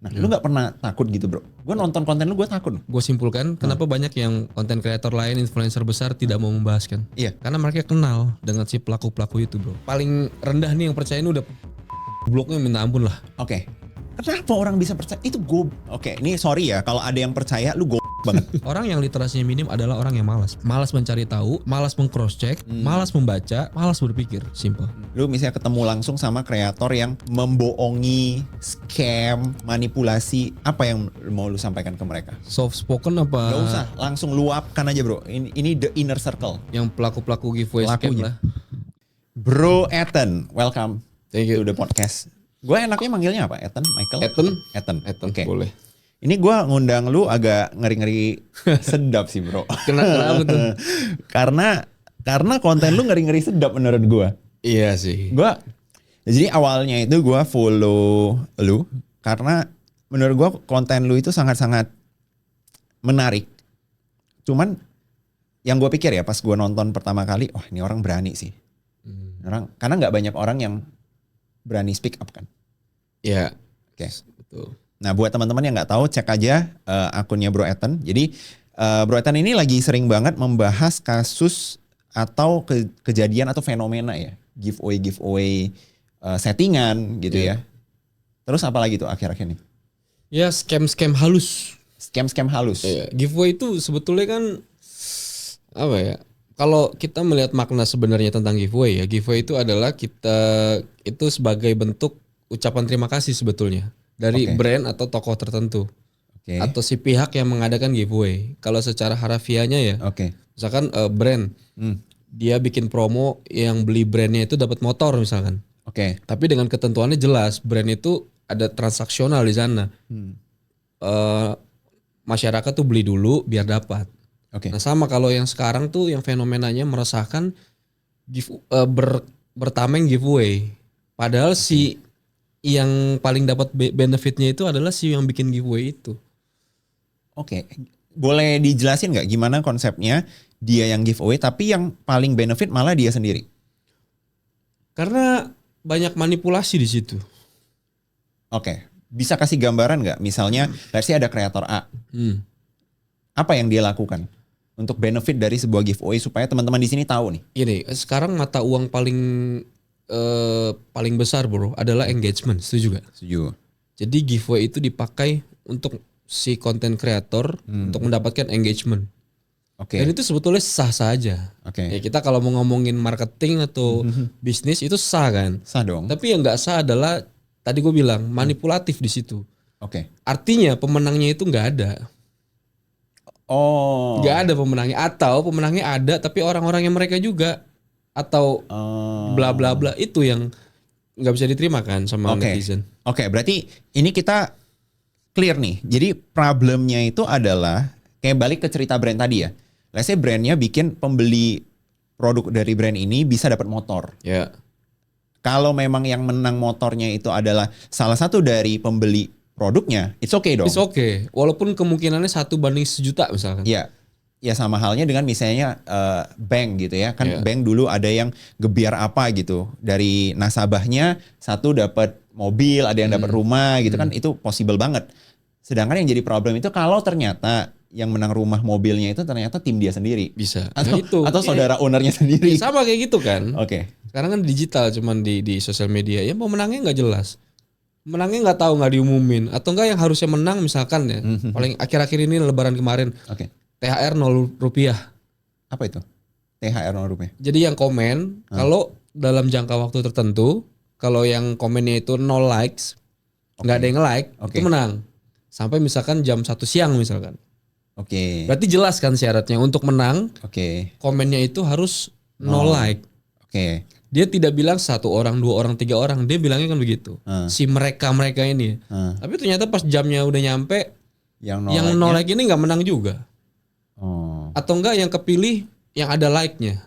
Nah, lu nggak pernah takut gitu bro? Gue nonton konten lu gue takut. Gue simpulkan kenapa banyak yang konten kreator lain, influencer besar tidak mau membahaskan. Iya. Karena mereka kenal dengan si pelaku-pelaku itu bro. Paling rendah nih yang percaya ini udah bloknya minta ampun lah. Oke. Kenapa orang bisa percaya? Itu gue. Oke, ini sorry ya kalau ada yang percaya lu gue banget. Orang yang literasinya minim adalah orang yang malas. Malas mencari tahu, malas meng-cross check, malas membaca, malas berpikir. Simple. Lu misalnya ketemu langsung sama kreator yang membohongi, scam, manipulasi, apa yang mau lu sampaikan ke mereka? Soft spoken apa? Gak usah, langsung luapkan aja bro. Ini the inner circle. Yang pelaku-pelaku giveaway scam Pelakunya. lah. Bro Ethan, welcome Thank you. to the podcast. Gue enaknya manggilnya apa? Ethan? Michael? Ethan. Oke. Boleh. Ini gue ngundang lu agak ngeri-ngeri sedap sih bro. Kenapa tuh? Karena konten lu ngeri-ngeri sedap menurut gue. Iya sih. Jadi awalnya itu gue follow lu karena menurut gue konten lu itu sangat-sangat menarik. Cuman yang gue pikir ya pas gue nonton pertama kali, wah ini orang berani sih. Karena nggak banyak orang yang berani speak up kan. Iya. Oke. Betul. Nah buat teman-teman yang nggak tahu cek aja akunnya Bro Ethan. Jadi Bro Ethan ini lagi sering banget membahas kasus atau kejadian atau fenomena ya, giveaway settingan gitu ya. Terus apa lagi tuh akhir-akhir ini? Ya scam halus. Scam halus. Giveaway itu sebetulnya kan apa ya? Kalau kita melihat makna sebenarnya tentang giveaway ya, giveaway itu adalah kita itu sebagai bentuk ucapan terima kasih sebetulnya dari brand atau tokoh tertentu. Atau si pihak yang mengadakan giveaway. Kalau secara harafiahnya ya, misalkan brand, dia bikin promo yang beli brandnya itu dapat motor misalkan. Tapi dengan ketentuannya jelas, brand itu ada transaksional di sana. Masyarakat tuh beli dulu biar dapat. Nah sama kalau yang sekarang tuh yang fenomenanya meresahkan bertameng giveaway. Padahal si yang paling dapat benefitnya itu adalah si yang bikin giveaway itu. Boleh dijelasin nggak gimana konsepnya dia yang giveaway tapi yang paling benefit malah dia sendiri? Karena banyak manipulasi di situ. Bisa kasih gambaran nggak? Misalnya, let's say ada kreator A. Apa yang dia lakukan untuk benefit dari sebuah giveaway supaya teman-teman di sini tahu nih? Gini, sekarang mata uang paling besar bro adalah engagement, setuju gak? Setuju. Jadi giveaway itu dipakai untuk si konten kreator untuk mendapatkan engagement. Dan itu sebetulnya sah-sah aja. Ya kita kalau mau ngomongin marketing atau bisnis itu sah kan? Sah dong. Tapi yang nggak sah adalah tadi gue bilang manipulatif di situ. Artinya pemenangnya itu nggak ada. Nggak ada pemenangnya, atau pemenangnya ada tapi orang-orangnya mereka juga, atau bla bla bla, itu yang nggak bisa diterima kan sama netizen. Berarti ini kita clear nih. Jadi problemnya itu adalah kayak balik ke cerita brand tadi ya. Let's say brandnya bikin pembeli produk dari brand ini bisa dapat motor. Kalau memang yang menang motornya itu adalah salah satu dari pembeli produknya, it's okay dong. It's okay. Walaupun kemungkinannya 1 banding 1 juta misalkan. Ya sama halnya dengan misalnya bank gitu ya. Kan bank dulu ada yang gebiar apa gitu. Dari nasabahnya 1 dapat mobil, ada yang dapat rumah gitu kan, itu possible banget. Sedangkan yang jadi problem itu kalau ternyata yang menang rumah mobilnya itu ternyata tim dia sendiri. Bisa. Atau saudara ownernya sendiri. Sama kayak gitu kan. Sekarang kan digital, cuman di sosial media. Ya pemenangnya nggak jelas. Menangnya nggak tahu, nggak diumumin. Atau enggak yang harusnya menang misalkan ya. Paling akhir-akhir ini lebaran kemarin. THR 0 rupiah. Apa itu? THR 0 rupiah. Jadi yang komen kalau dalam jangka waktu tertentu, kalau yang komennya itu 0 likes, nggak ada yang like, itu menang. Sampai misalkan jam 1 siang misalkan. Berarti jelas kan syaratnya untuk menang. Komennya itu harus 0 like. Dia tidak bilang 1 orang, 2 orang, 3 orang. Dia bilangnya kan begitu. Si mereka ini. Tapi ternyata pas jamnya udah nyampe, yang 0 like ini nggak menang juga. Atau enggak yang kepilih yang ada like-nya.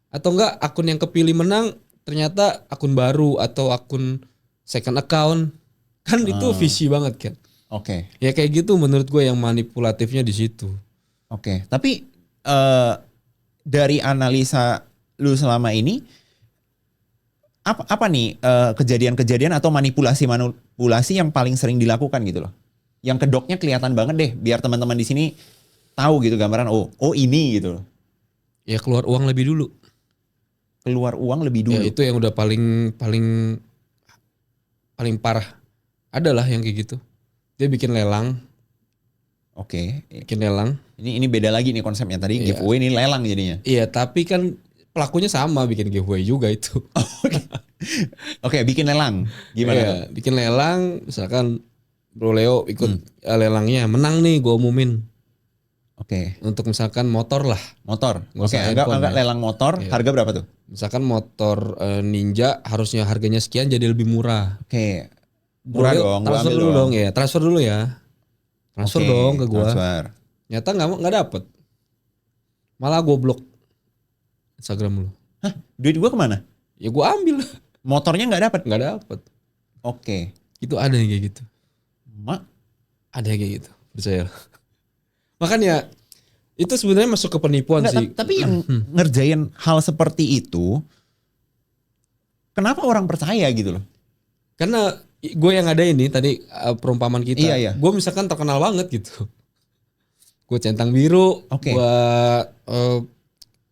Atau enggak akun yang kepilih menang ternyata akun baru atau akun second account. Kan itu visi banget kan. Ya kayak gitu menurut gue yang manipulatifnya di situ. Tapi dari analisa lu selama ini, apa nih kejadian-kejadian atau manipulasi yang paling sering dilakukan gitu loh? Yang kedoknya kelihatan banget deh, biar teman-teman di sini tahu gitu gambaran. Oh ini gitu loh. Ya keluar uang lebih dulu. Keluar uang lebih dulu. Ya itu yang udah paling parah. Adalah yang kayak gitu. Dia bikin lelang. Oke. Bikin lelang. Ini beda lagi nih konsepnya. Tadi Iya. giveaway, ini lelang jadinya. Iya, tapi kan pelakunya sama bikin giveaway juga itu. Oke, bikin lelang. Gimana Iya, tuh? bikin lelang, misalkan Bro Leo ikut lelangnya, menang nih gue umumin. Oke. Untuk misalkan motor lah. Motor. Nggak Oke, usah anggap handphone, ya. lelang motor. Iya. Harga berapa tuh? Misalkan motor Ninja harusnya harganya sekian jadi lebih murah. Oke. Bro Murah Leo, dong. Gua transfer ambil dulu dong. dong ya, transfer dulu ya. Transfer Oke, dong ke gua. Transfer. Nyata nggak dapet. Malah gue blok Instagram lu. Hah? Duit gua kemana? Ya gue ambil. Motornya nggak dapat. Nggak dapet. Oke. Itu ada yang kayak gitu. Ada yang kayak gitu. Percaya. Makanya itu sebenarnya masuk ke penipuan Enggak, sih. tapi yang ngerjain hal seperti itu, kenapa orang percaya gitu loh? Karena gue yang ada ini tadi perumpamaan kita. Iya. Gue misalkan terkenal banget gitu. Gue centang biru. Oke. Gue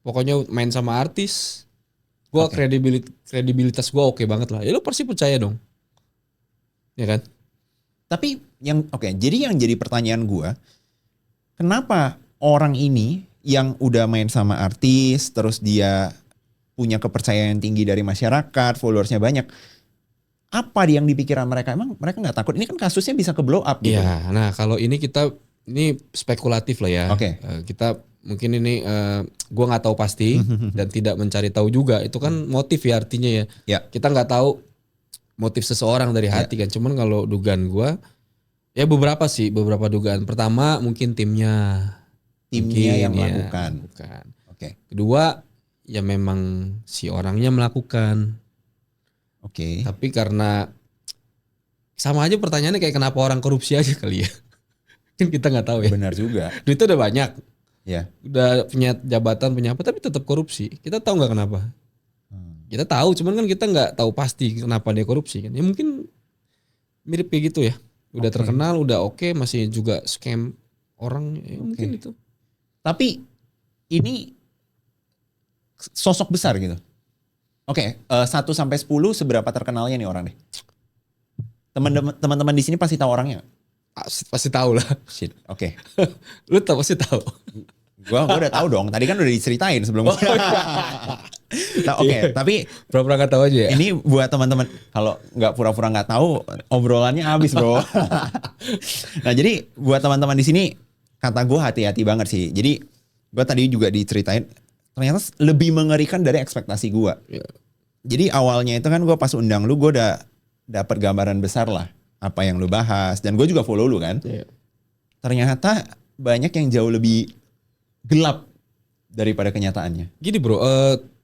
pokoknya main sama artis. Gue kredibilitas gue oke banget lah. Ya lo pasti percaya dong. Ya kan? Tapi jadi yang jadi pertanyaan gua, kenapa orang ini yang udah main sama artis, terus dia punya kepercayaan tinggi dari masyarakat, followersnya banyak, apa yang di pikiran mereka? Emang mereka nggak takut? Ini kan kasusnya bisa ke blow up gitu. Iya. Nah kalau ini ini spekulatif lah ya. Oke. Kita mungkin ini gue nggak tahu pasti dan tidak mencari tahu juga. Itu kan motif ya artinya ya. Ya. Kita nggak tahu motif seseorang dari hati kan. Cuman kalau dugaan gue ya beberapa dugaan. Pertama mungkin timnya Yang ya, melakukan. Oke. Kedua ya memang si orangnya melakukan. Oke. Tapi karena sama aja pertanyaannya kayak kenapa orang korupsi aja kali ya. Kan kita nggak tahu ya. Benar juga. Duitnya udah banyak. Ya. Udah punya jabatan, punya apa, tapi tetap korupsi. Kita tahu nggak kenapa? Kita tahu, cuman kan kita nggak tahu pasti kenapa dia korupsi kan. Ya mungkin mirip kayak gitu ya. Udah terkenal, udah oke, masih juga scam orang, ya mungkin itu. Tapi ini sosok besar gitu. Oke, 1 sampai 10 seberapa terkenalnya nih orang nih? Teman-teman di sini pasti tahu orangnya. Pasti tahu lah. Shit, oke. Lu pasti tahu. Gua udah tahu dong. Tadi kan udah diceritain sebelumnya. Nah, oke, tapi Pura-pura nggak tahu aja ya. ini buat teman-teman kalau nggak pura-pura nggak tahu, obrolannya habis bro. Nah jadi buat teman-teman di sini, kata gue hati-hati banget sih. Jadi gue tadi juga diceritain, ternyata lebih mengerikan dari ekspektasi gue. Ya. Jadi awalnya itu kan gue pas undang lu, gue udah dapat gambaran besar lah apa yang lu bahas, dan gue juga follow lu kan. Ya. Ternyata banyak yang jauh lebih gelap daripada kenyataannya. Gini bro,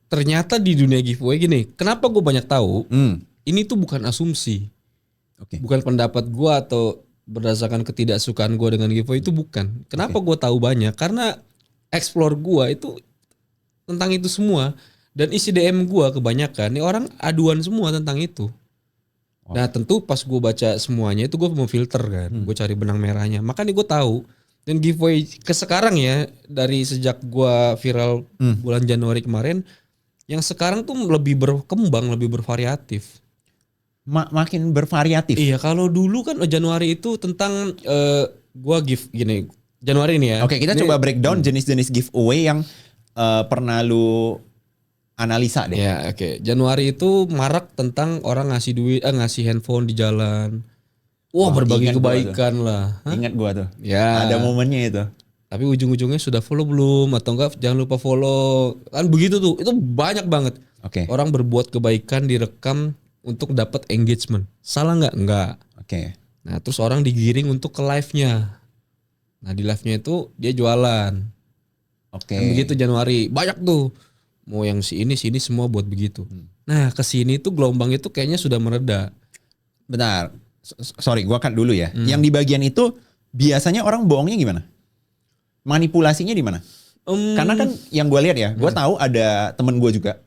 ternyata di dunia giveaway gini, kenapa gue banyak tahu? Ini tuh bukan asumsi, bukan pendapat gue atau berdasarkan ketidaksukaan gue dengan giveaway, itu bukan. Kenapa gue tahu banyak? Karena explore gue itu tentang itu semua, dan isi DM gue kebanyakan nih orang aduan semua tentang itu. Nah tentu pas gue baca semuanya itu gue mau filter kan, gue cari benang merahnya. Makanya gue tahu. Dan giveaway ke sekarang ya, dari sejak gue viral bulan Januari kemarin, yang sekarang tuh lebih berkembang, lebih bervariatif. Makin bervariatif. Iya, kalau dulu kan Januari itu tentang gue give gini, Januari ini ya. Oke, kita coba breakdown jenis-jenis giveaway yang pernah lu analisa deh. Ya, oke. Januari itu marak tentang orang ngasih duit, ngasih handphone di jalan. Wah, berbagi kebaikan lah. Ingat gua tuh. Ya. Ada momennya itu. Tapi ujung-ujungnya sudah follow belum? Atau enggak jangan lupa follow. Kan begitu tuh. Itu banyak banget. Oke. Orang berbuat kebaikan direkam untuk dapat engagement. Salah nggak? Enggak. Oke. Nah terus orang digiring untuk ke live-nya. Nah di live-nya itu dia jualan. Oke. Dan begitu Januari. Banyak tuh. Mau yang sini semua buat begitu. Nah kesini tuh gelombang itu kayaknya sudah mereda. Bentar. Sorry, gua cut dulu ya. Yang di bagian itu biasanya orang bohongnya gimana? Manipulasinya di mana? Karena kan yang gue lihat ya, gue tahu ada temen gue juga.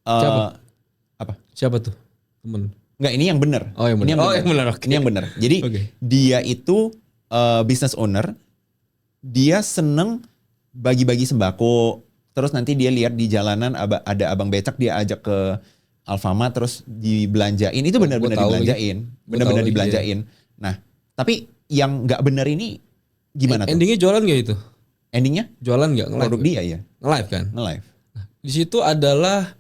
Siapa? Apa? Siapa tuh? Temen. Enggak, ini yang benar. Oh, yang benar. Yang benar. Okay. Ini yang benar. Jadi dia itu business owner, dia seneng bagi-bagi sembako. Terus nanti dia lihat di jalanan ada abang becak, dia ajak ke Alfamart terus dibelanjain. Itu benar-benar dibelanjain. Benar-benar dibelanjain. Ya. Nah, tapi yang nggak benar ini gimana tuh? Endingnya jualan nggak itu? Endingnya? Jualan nggak? Produk dia ya? Nge-live kan? Nge-live. Nah, di situ adalah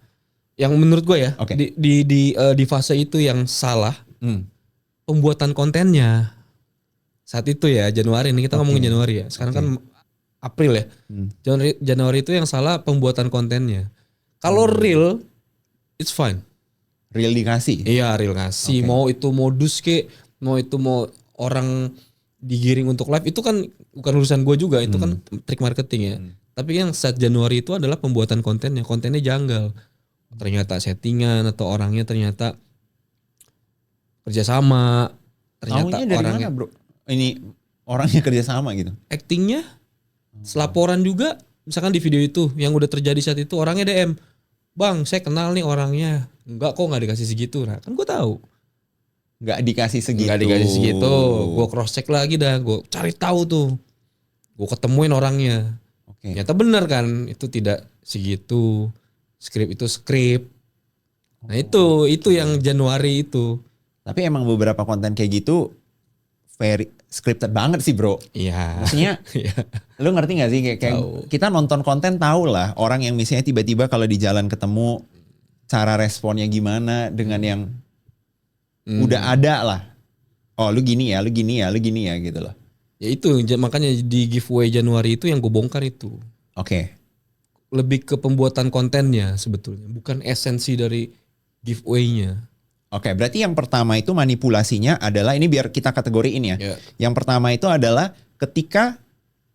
yang menurut gue ya, di fase itu yang salah, pembuatan kontennya. Saat itu ya, Januari ini kita ngomongin Januari ya. Sekarang kan April ya. Januari itu yang salah pembuatan kontennya. Kalau real, it's fine. Real dikasih? Iya, real kasih. Mau itu modus ke, mau itu mau orang digiring untuk live, itu kan bukan urusan gue juga, itu kan trik marketing ya. Tapi yang saat Januari itu adalah pembuatan kontennya. Kontennya janggal. Ternyata settingan atau orangnya ternyata kerjasama. Ternyata dari orangnya mana bro? Ini orangnya kerjasama gitu? Actingnya, selaporan juga. Misalkan di video itu yang udah terjadi saat itu orangnya DM, bang saya kenal nih orangnya. Enggak kok, nggak dikasih segitu. Nah kan gue tahu. Nggak dikasih segitu. Nggak dikasih segitu. Gue cross check lagi dah. Gue cari tahu tuh. Gue ketemuin orangnya. Ternyata benar kan, itu tidak segitu. Skrip itu skrip. Nah itu yang Januari itu. Tapi emang beberapa konten kayak gitu very scripted banget sih bro. Iya. Maksudnya lu ngerti gak sih kayak kita nonton konten tahu lah orang yang misalnya tiba-tiba kalau di jalan ketemu cara responnya gimana dengan yang udah ada lah. Oh lu gini ya, lu gini ya, lu gini ya gitu loh. Ya itu makanya di giveaway Januari itu yang gue bongkar itu. Lebih ke pembuatan kontennya sebetulnya, bukan esensi dari giveaway-nya. Berarti yang pertama itu manipulasinya adalah, ini biar kita kategoriin ya. Yang pertama itu adalah ketika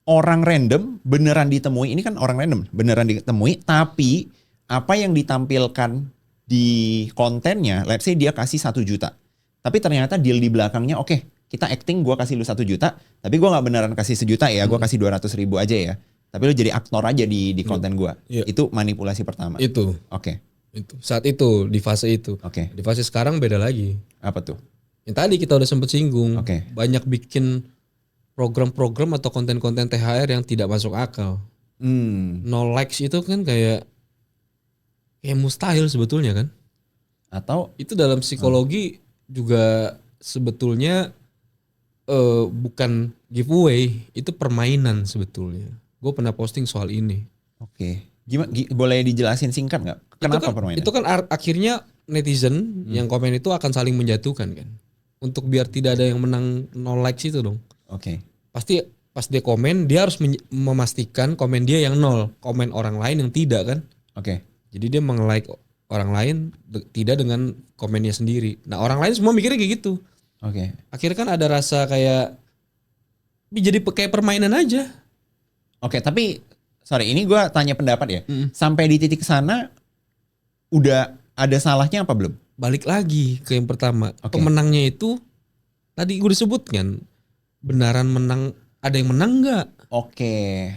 orang random beneran ditemui, ini kan orang random beneran ditemui, tapi apa yang ditampilkan di kontennya, let's say dia kasih 1 juta. Tapi ternyata deal di belakangnya, kita acting gue kasih lu 1 juta, tapi gue gak beneran kasih 1 juta ya, gue kasih 200.000 aja ya. Tapi lu jadi aktor aja di konten gue. Itu manipulasi pertama. Itu. Itu saat itu di fase itu. Di fase sekarang beda lagi. Apa tuh? Yang tadi kita udah sempet singgung. Banyak bikin program-program atau konten-konten THR yang tidak masuk akal. No likes itu kan kayak mustahil sebetulnya kan. Atau itu dalam psikologi juga sebetulnya bukan giveaway, itu permainan sebetulnya. Gue pernah posting soal ini. Gimana? Boleh dijelasin singkat nggak? Kenapa permainan? Itu kan akhirnya netizen yang komen itu akan saling menjatuhkan kan. Untuk biar tidak ada yang menang no likes itu dong. Pasti pas dia komen, dia harus memastikan komen dia yang 0, komen orang lain yang tidak kan. Jadi dia meng-like orang lain tidak dengan komennya sendiri. Nah orang lain semua mikirnya kayak gitu. Akhirnya kan ada rasa kayak jadi kayak permainan aja. Tapi sorry, ini gue tanya pendapat ya. Sampai di titik sana udah ada salahnya apa belum? Balik lagi ke yang pertama. Pemenangnya itu tadi gue disebutkan benaran menang, ada yang menang nggak?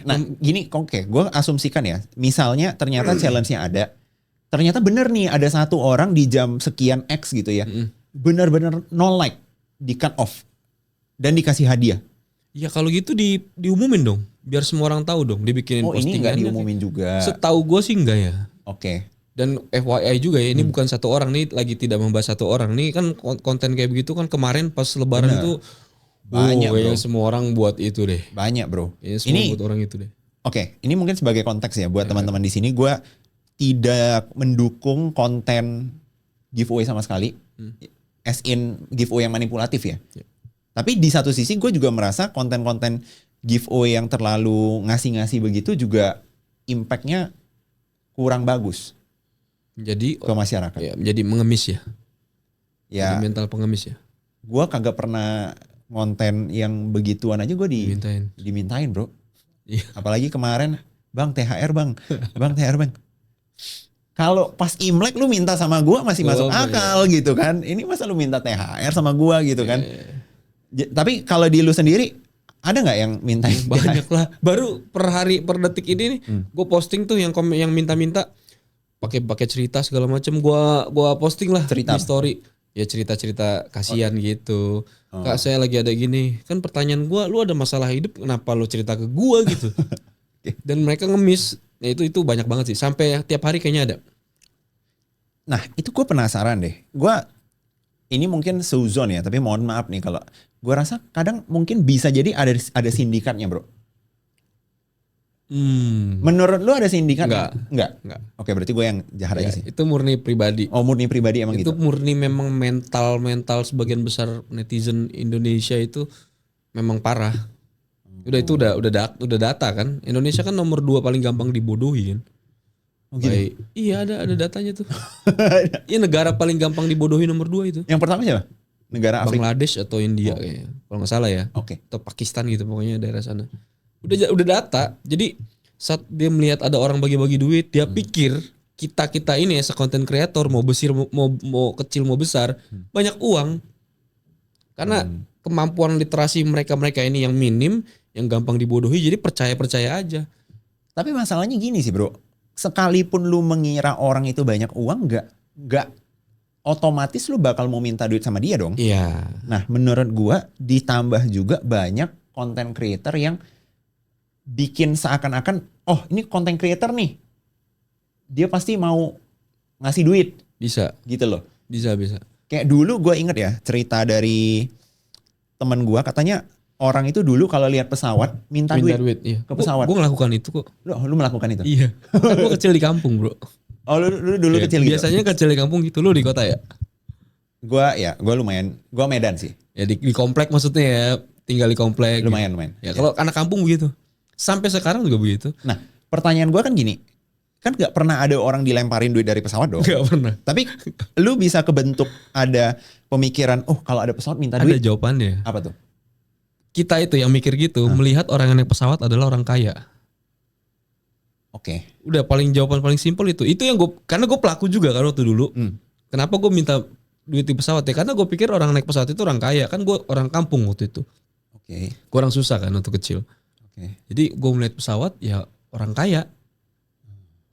Nah gini, gue asumsikan ya. Misalnya ternyata challenge-nya ada. Ternyata bener nih ada 1 orang di jam sekian X gitu ya. Bener-bener no like, di cut off. Dan dikasih hadiah. Ya kalau gitu diumumin dong. Biar semua orang tahu dong, dibikinin postingan. Ini nggak diumumin juga. Setahu gue sih enggak ya. Dan FYI juga ya, ini bukan 1 orang nih, lagi tidak membahas 1 orang nih kan konten kayak begitu kan kemarin pas Lebaran itu banyak bro. Semua orang buat itu deh. Banyak bro. Ini buat orang itu deh. Ini mungkin sebagai konteks ya buat teman-teman di sini, gue tidak mendukung konten giveaway sama sekali, as in giveaway yang manipulatif ya. Tapi di satu sisi gue juga merasa konten-konten giveaway yang terlalu ngasih-ngasih begitu juga impactnya kurang bagus. Jadi ke masyarakat. Ya, menjadi mengemis ya. Jadi mental pengemis ya. Gue kagak pernah konten yang begituan aja gue dimintain bro. Apalagi kemarin, bang THR bang, bang THR bang. Kalau pas Imlek lu minta sama gue masih masuk akal gitu kan. Ini masa lu minta THR sama gue gitu kan. Tapi kalau di lu sendiri ada nggak yang minta? Banyak lah. Baru per hari per detik ini nih, gue posting tuh yang minta-minta. pakai cerita segala macam gua posting lah Cerita di story. Ya cerita-cerita kasihan gitu. Kak saya lagi ada gini. Kan pertanyaan gua, lu ada masalah hidup kenapa lu cerita ke gua gitu. Dan mereka ngemis. Ya itu banyak banget sih. Sampai tiap hari kayaknya ada. Nah itu gue penasaran deh. Ini mungkin suzon ya, tapi mohon maaf nih kalau gue rasa kadang mungkin bisa jadi ada sindikatnya bro. Menurut lu ada sindikat? Enggak. Oke, berarti gue yang jahat aja sih. Itu murni pribadi. Oh, murni pribadi emang itu gitu. Murni memang mental sebagian besar netizen Indonesia itu memang parah. Itu udah data kan. Indonesia kan nomor 2 paling gampang dibodohi kan. Oh, gitu? Iya ada datanya tuh. Iya negara paling gampang dibodohi nomor 2 itu. Yang pertama siapa? Negara Afrika. Bangladesh atau India kayaknya. Kalau nggak salah ya. Oke. Atau Pakistan gitu pokoknya daerah sana. Udah data. Jadi saat dia melihat ada orang bagi-bagi duit, dia pikir kita ini as a content creator mau besar mau kecil mau besar banyak uang. Karena kemampuan literasi mereka ini yang minim, yang gampang dibodohi, jadi percaya aja. Tapi masalahnya gini sih bro, sekalipun lu mengira orang itu banyak uang, nggak otomatis lu bakal mau minta duit sama dia dong. Iya. Nah menurut gua ditambah juga banyak content creator yang bikin seakan-akan, oh ini content creator nih, dia pasti mau ngasih duit. Bisa. Gitu loh. Bisa. Kayak dulu gue inget ya cerita dari temen gue, katanya orang itu dulu kalau lihat pesawat minta duit iya. ke pesawat. Gue melakukan itu kok. Lu melakukan itu? Iya. Gue kecil di kampung bro. Oh lu dulu kecil gitu? Biasanya kecil di kampung gitu, lu di kota ya? Gue lumayan, gue Medan sih. Ya di komplek maksudnya ya, tinggal di komplek. Lumayan. Ya kalau anak kampung begitu. Sampai sekarang juga begitu. Nah pertanyaan gue kan gini, kan gak pernah ada orang dilemparin duit dari pesawat dong? Gak pernah. Tapi lu bisa kebentuk ada pemikiran, oh kalau ada pesawat minta duit. Ada jawabannya. Apa tuh? Kita itu yang mikir gitu, melihat orang yang naik pesawat adalah orang kaya. Oke. Udah jawaban paling simpel itu. Itu yang karena gue pelaku juga kan waktu dulu. Kenapa gue minta duit di pesawat ya? Karena gue pikir orang naik pesawat itu orang kaya. Kan gue orang kampung waktu itu. Oke. Gue orang susah kan waktu kecil. Oke. Jadi gue melihat pesawat ya orang kaya.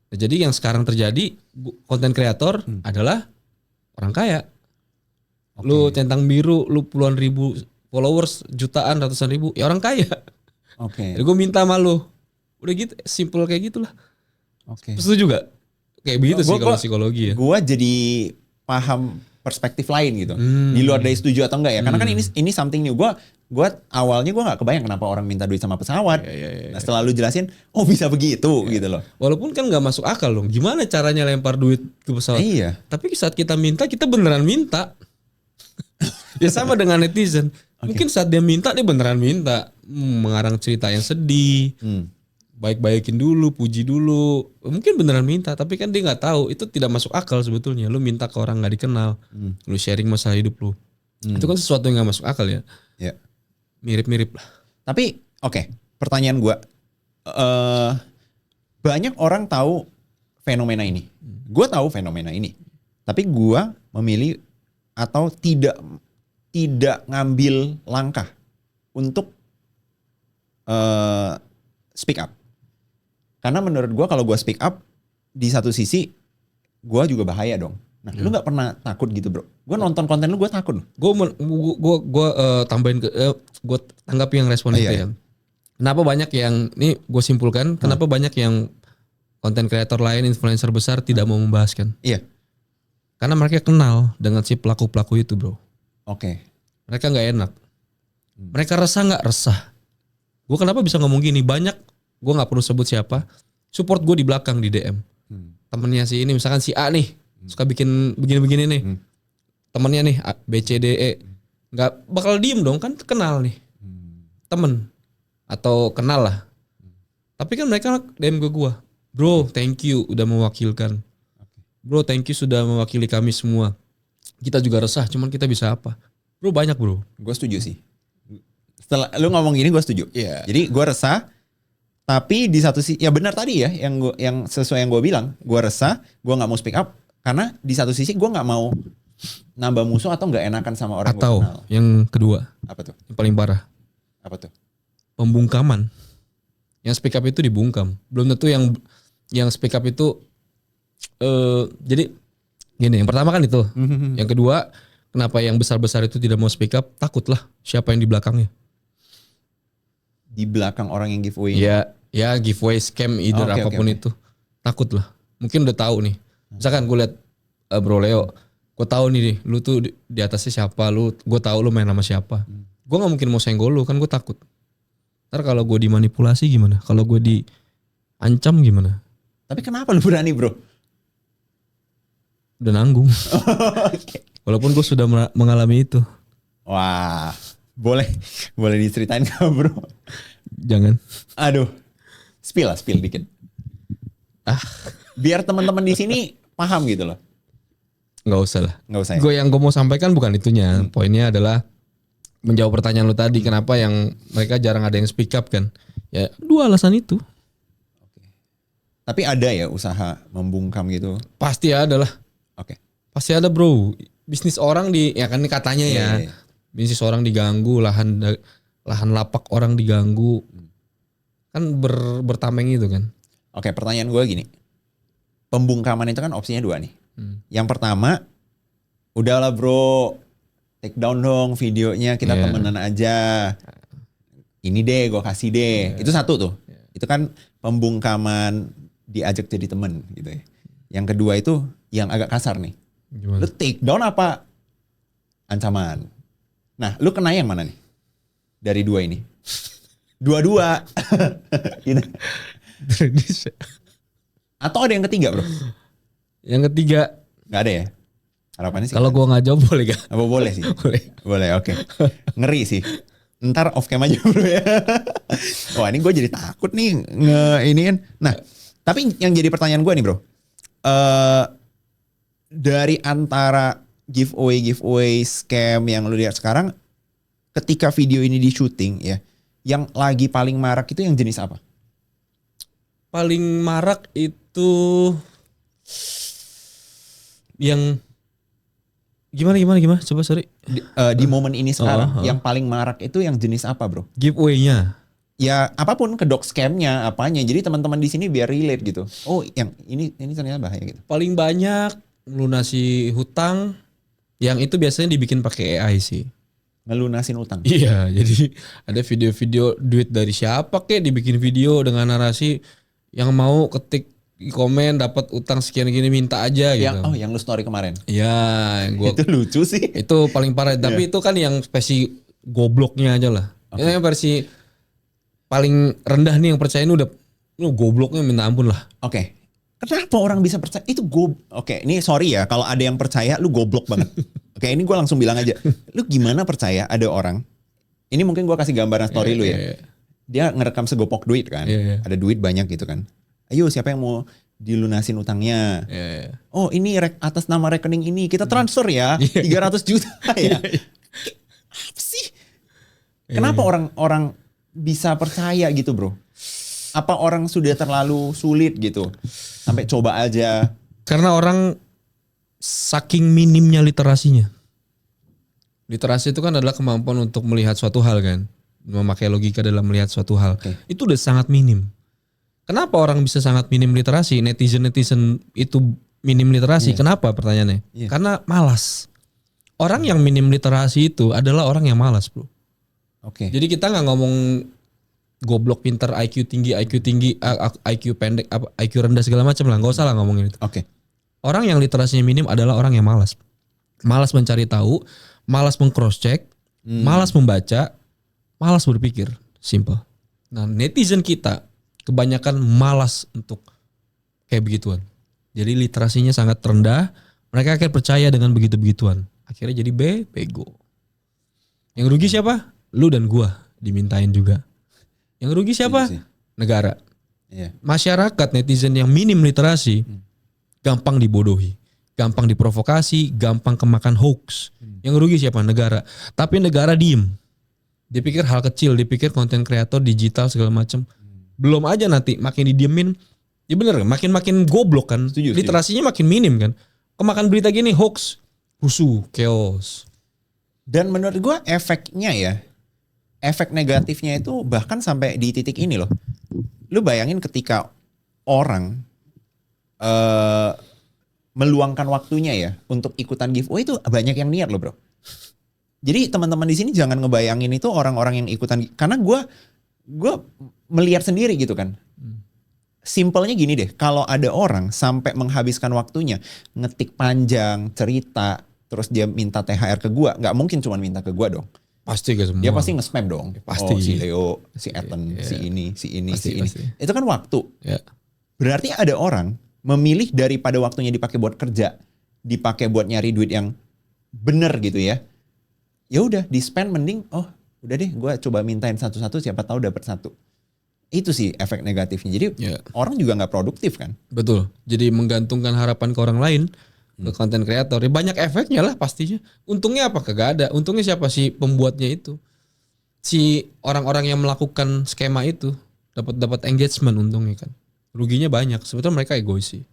Nah, jadi yang sekarang terjadi konten kreator adalah orang kaya. Lu centang biru, lu puluhan ribu followers, jutaan, ratusan ribu, ya orang kaya. Oke. Gue minta sama lu. Udah gitu, simple kayak gitulah. Oke. Setuju gak? Kayak begitu sih kalau psikologi ya. Gue jadi paham perspektif lain gitu. Di luar dari setuju atau enggak ya. Karena kan ini something new. Gue awalnya gue gak kebayang kenapa orang minta duit sama pesawat. Nah setelah lu jelasin, oh bisa begitu gitu loh. Walaupun kan gak masuk akal dong. Gimana caranya lempar duit ke pesawat? Iya. Tapi saat kita minta, kita beneran minta. Ya sama dengan netizen. Mungkin saat dia minta, dia beneran minta. Mengarang cerita yang sedih. Baik-baikin dulu, puji dulu. Mungkin beneran minta, tapi kan dia gak tahu. Itu tidak masuk akal sebetulnya. Lu minta ke orang gak dikenal. Lu sharing masalah hidup lu. Itu kan sesuatu yang gak masuk akal ya. Iya. Mirip-mirip lah. Tapi pertanyaan gue. Banyak orang tahu fenomena ini. Gue tahu fenomena ini. Tapi gue memilih atau tidak ngambil langkah untuk speak up. Karena menurut gue kalau gue speak up, di satu sisi gue juga bahaya dong. Nah, lu nggak pernah takut gitu bro? Gue nonton konten lu gue takut. Gue tambahin gue tanggapi yang respon itu ya. Kenapa banyak yang ini gue simpulkan? Kenapa banyak yang konten kreator lain, influencer besar tidak mau membahaskan? Iya. Karena mereka kenal dengan si pelaku-pelaku itu bro. Oke. Mereka nggak enak. Mereka resah nggak resah. Gue kenapa bisa ngomong gini? Banyak, gue nggak perlu sebut siapa. Support gue di belakang di DM. Temennya si ini, misalkan si A nih, suka bikin begini-begini nih. Temennya nih A, B, C, D, E. Nggak bakal diem dong, kan kenal nih. Temen. Atau kenal lah. Tapi kan mereka DM ke gue. Bro, thank you udah mewakilkan. Bro, thank you sudah mewakili kami semua. Kita juga resah, cuman kita bisa apa? Bro, banyak bro. Gue setuju sih. Setelah lu ngomong gini gue setuju. Yeah. Jadi gue resah, tapi di satu sisi ya benar tadi ya yang sesuai yang gue bilang, gue resah, gue nggak mau speak up karena di satu sisi gue nggak mau nambah musuh atau nggak enakan sama orang atau gue kenal. Yang kedua, apa tuh? Yang paling parah. Apa tuh? Pembungkaman. Yang speak up itu dibungkam. Belum tentu yang speak up itu Jadi gini, yang pertama kan itu. Yang kedua, kenapa yang besar-besar itu tidak mau speak up? Takutlah siapa yang di belakangnya. Di belakang orang yang giveaway. Ya giveaway, scam, either apapun itu. Takutlah. Mungkin udah tahu nih. Misalkan gue liat Bro Leo, gue tahu nih, lu tuh di atasnya siapa, gue tahu lu main sama siapa. Gue nggak mungkin mau senggol lu, kan gue takut. Ntar kalau gue dimanipulasi gimana? Kalau gue diancam gimana? Tapi kenapa lu berani, Bro? Udah nanggung. Walaupun gue sudah mengalami itu. Wah, boleh diceritain gak, Bro? Jangan. Aduh, spill dikit. Biar teman-teman di sini paham gitu loh. Nggak usah lah. Nggak usah. Ya? Yang gue mau sampaikan bukan itunya. Poinnya adalah menjawab pertanyaan lu tadi. Kenapa yang mereka jarang ada yang speak up kan? Ya 2 alasan itu. Tapi ada ya usaha membungkam gitu? Pasti ada lah. Oke. Pasti ada, Bro. Bisnis orang ya kan ini katanya ya. Bisnis orang diganggu, lahan lapak orang diganggu. Kan bertameng itu kan. Oke, pertanyaan gue gini. Pembungkaman itu kan opsinya 2 nih. Yang pertama, udahlah bro, take down dong videonya, kita temenan aja. Ini deh, gue kasih deh. Itu satu tuh. Itu kan pembungkaman diajak jadi temen gitu ya. Yang kedua itu yang agak kasar nih. Gimana? Lu take down apa ancaman? Nah, lu kena yang mana nih? Dari 2 ini. Dua-dua. Gitu. Atau ada yang ketiga, bro? Yang ketiga. Gak ada ya? Harapannya sih. Kalau gue gak jawab boleh gak? Apa boleh sih? Boleh, oke. Ngeri sih. Ntar off cam aja bro ya. Wah ini gue jadi takut nih nge-iniin. Nah, tapi yang jadi pertanyaan gue nih bro. Dari antara giveaway scam yang lu lihat sekarang, ketika video ini di syuting ya, yang lagi paling marak itu yang jenis apa? Paling marak itu yang gimana? Coba sorry. Di momen ini sekarang yang paling marak itu yang jenis apa bro? Giveaway-nya. Ya apapun, kedok scamnya apanya. Jadi teman-teman di sini biar relate gitu. Oh yang ini ternyata bahaya gitu. Paling banyak melunasi hutang. Yang itu biasanya dibikin pakai AI sih. Ngelunasin utang. Iya, jadi ada video-video duit dari siapa kek dibikin video dengan narasi yang mau ketik di komen dapat utang sekian gini minta aja gitu. Yang lu story kemarin. Iya, itu lucu sih. Itu paling parah. Tapi itu kan yang versi gobloknya aja lah. Okay. Yang versi paling rendah nih yang percaya ini udah gobloknya minta ampun lah. Oke. Kenapa orang bisa percaya? Itu Oke, ini sorry ya kalau ada yang percaya lu goblok banget. Oke, ini gue langsung bilang aja. Lu gimana percaya ada orang? Ini mungkin gue kasih gambaran story lu ya. Dia ngerekam segopok duit kan. Ada duit banyak gitu kan. Ayo siapa yang mau dilunasin utangnya? Oh ini atas nama rekening ini kita transfer ya 300 juta ya. Apa sih? Kenapa orang bisa percaya gitu bro? Apa orang sudah terlalu sulit gitu sampai coba aja? Karena orang saking minimnya literasinya. Literasi itu kan adalah kemampuan untuk melihat suatu hal kan. Memakai logika dalam melihat suatu hal. Itu udah sangat minim. Kenapa orang bisa sangat minim literasi? Netizen itu minim literasi. Kenapa pertanyaannya? Karena malas. Orang yang minim literasi itu adalah orang yang malas bro. Jadi kita nggak ngomong goblok pintar, IQ tinggi, IQ pendek, IQ rendah segala macam lah. Nggak usah lah ngomongin itu. Orang yang literasinya minim adalah orang yang malas. Malas mencari tahu, malas meng-cross check, malas membaca, malas berpikir. Simple. Nah netizen kita kebanyakan malas untuk kayak begituan. Jadi literasinya sangat rendah. Mereka akan percaya dengan begitu-begituan. Akhirnya jadi bego. Yang rugi siapa? Lu dan gua dimintain juga. Yang rugi siapa? Negara. Masyarakat netizen yang minim literasi gampang dibodohi, gampang diprovokasi, gampang kemakan hoax. Yang rugi siapa? Negara. Tapi negara diem. Dipikir hal kecil, dipikir konten kreator digital segala macam. Belum aja nanti makin didiemin, ya bener kan? Makin goblok kan? Literasinya makin minim kan? Kemakan berita gini hoax, rusuh, chaos. Dan menurut gue efeknya ya, efek negatifnya itu bahkan sampai di titik ini loh. Lu bayangin ketika orang meluangkan waktunya ya untuk ikutan giveaway itu banyak yang niat loh bro. Jadi teman-teman di sini jangan ngebayangin itu orang-orang yang ikutan, karena gue melihat sendiri gitu kan. Simpelnya gini deh, kalau ada orang sampai menghabiskan waktunya ngetik panjang cerita, terus dia minta THR ke gue, nggak mungkin cuma minta ke gue dong. Pasti ke semua. Dia pasti nge-spam dong. Pasti. Oh, si Leo, si Ethan, si ini, si ini, Pasti, si ini. pasti. Itu kan waktu. Ya. Berarti ada orang memilih daripada waktunya dipakai buat kerja, dipakai buat nyari duit yang bener gitu ya. Ya udah, di spend mending, oh udah deh gue coba mintain satu-satu, siapa tahu dapat satu. Itu sih efek negatifnya. Jadi orang juga nggak produktif kan. Betul. Jadi menggantungkan harapan ke orang lain, ke konten kreator. Ya banyak efeknya lah pastinya. Untungnya apa? Kagak ada. Untungnya siapa sih pembuatnya itu? Si orang-orang yang melakukan skema itu dapat engagement untungnya kan. Ruginya banyak. Sebetulnya mereka egois sih.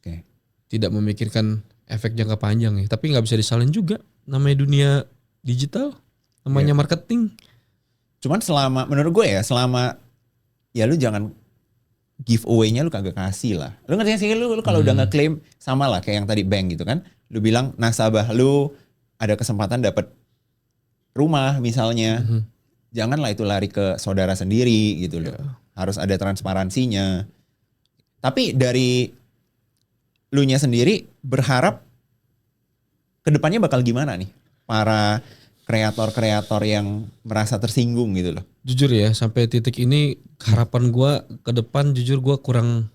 Oke. Tidak memikirkan efek jangka panjang ya. Tapi nggak bisa disalahin juga. Namanya dunia digital, namanya marketing. Cuman menurut gue ya, ya lu jangan giveaway-nya lu kagak kasih lah. Lu ngerti sih, lu kalau udah ngeklaim sama lah kayak yang tadi bank gitu kan. Lu bilang nasabah lu ada kesempatan dapat rumah misalnya. Janganlah itu lari ke saudara sendiri gitu loh. Harus ada transparansinya. Tapi dari lu nya sendiri berharap kedepannya bakal gimana nih? Para kreator-kreator yang merasa tersinggung gitu loh. Jujur ya, sampai titik ini harapan gue ke depan jujur gue kurang,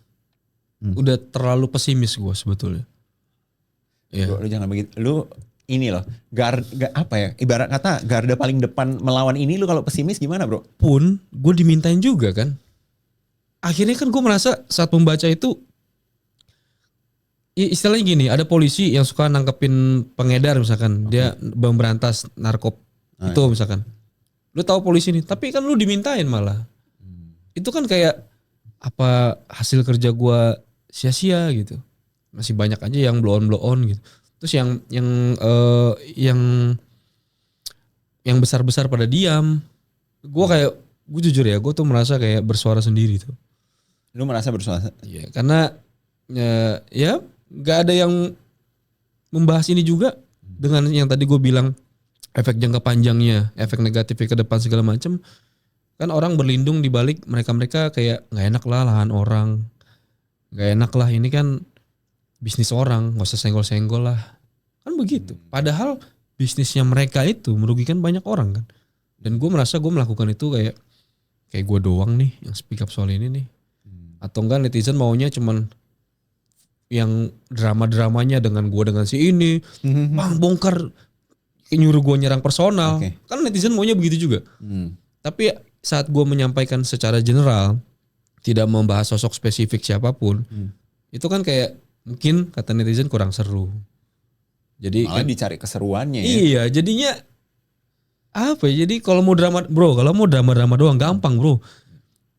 udah terlalu pesimis gue sebetulnya. Ya. Lu jangan begitu. Lu ini loh, apa ya? Ibarat kata garda paling depan melawan ini, lu kalau pesimis gimana bro? Pun gue dimintain juga kan. Akhirnya kan gue merasa saat membaca itu, istilahnya gini, ada polisi yang suka nangkepin pengedar misalkan, dia memberantas narkop itu misalkan. Lu tahu polisi nih, tapi kan lu dimintain malah. Itu kan kayak apa hasil kerja gua sia-sia gitu. Masih banyak aja yang blow on gitu. Terus yang besar-besar pada diam. Gue jujur ya, gue tuh merasa kayak bersuara sendiri tuh. Lu merasa bersuara? Iya, karena ya nggak ada yang membahas ini juga dengan yang tadi gue bilang efek jangka panjangnya, efek negatifnya ke depan segala macam. Kan orang berlindung di balik mereka kayak nggak enak lah lahan orang, nggak enak lah ini kan bisnis orang, nggak usah senggol-senggol lah, kan begitu. Padahal bisnisnya mereka itu merugikan banyak orang kan. Dan gue merasa gue melakukan itu kayak gue doang nih yang speak up soal ini nih. Atau enggak netizen maunya cuman yang drama-dramanya dengan si ini, bang bongkar, nyuruh gue nyerang personal. Kan netizen maunya begitu juga. Tapi saat gue menyampaikan secara general, tidak membahas sosok spesifik siapapun, itu kan kayak mungkin kata netizen kurang seru. Jadi malah dicari keseruannya ya. Iya, jadinya apa ya? Jadi kalau mau drama doang gampang bro.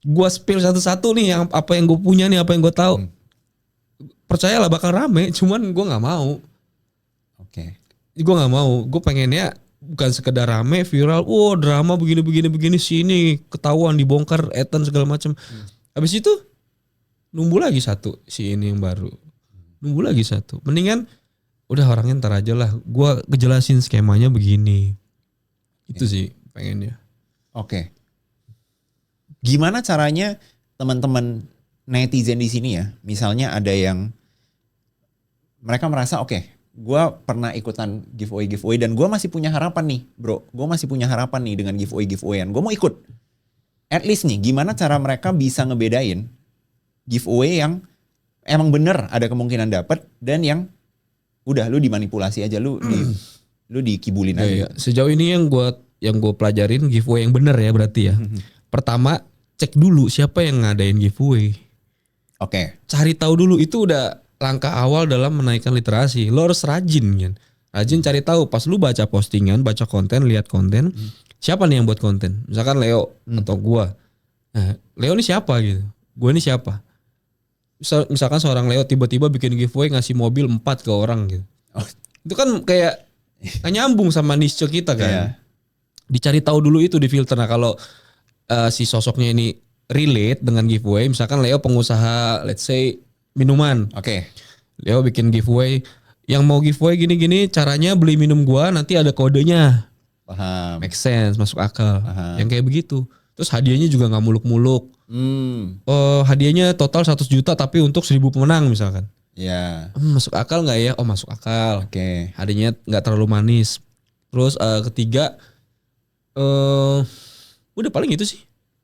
Gua spill satu-satu nih yang apa yang gue punya nih, apa yang gue tahu. Percayalah bakal rame, cuman gue nggak mau. Gue nggak mau. Gue pengennya bukan sekedar rame, viral. Oh drama begini sini ketahuan dibongkar, Ethan segala macam. Habis itu nunggu lagi satu si ini yang baru. Nunggu lagi satu. Mendingan udah orangnya ntar aja lah. Gue ngejelasin skemanya begini. Itu sih pengennya. Gimana caranya teman-teman netizen di sini ya, misalnya ada yang mereka merasa gue pernah ikutan giveaway dan gue masih punya harapan nih bro, gue masih punya harapan nih dengan giveawayan, gue mau ikut. At least nih, gimana cara mereka bisa ngebedain giveaway yang emang bener ada kemungkinan dapet dan yang udah lu dimanipulasi aja, lu dikibulin aja. Sejauh ini yang gue pelajarin giveaway yang bener ya berarti ya. Pertama, cek dulu siapa yang ngadain giveaway. Cari tahu dulu, itu udah langkah awal dalam menaikkan literasi. Lo harus rajin kan. Rajin cari tahu, pas lu baca postingan, baca konten, lihat konten, siapa nih yang buat konten? Misalkan Leo atau gua. Nah, Leo ini siapa gitu. Gua ini siapa? Misalkan seorang Leo tiba-tiba bikin giveaway ngasih mobil 4 ke orang gitu. Itu kan kayak gak nyambung sama niche kita kan. Dicari tahu dulu itu, difilter. Nah, kalau si sosoknya ini relate dengan giveaway, misalkan Leo pengusaha let's say minuman. Leo bikin giveaway. Yang mau giveaway gini-gini caranya beli minum gua nanti ada kodenya. Paham. Make sense, masuk akal. Paham. Yang kayak begitu. Terus hadiahnya juga nggak muluk-muluk. Hadiahnya total 100 juta tapi untuk 1000 pemenang misalkan. Ya. Masuk akal nggak ya? Oh masuk akal. Oke. Hadiahnya nggak terlalu manis. Terus ketiga, udah paling itu sih.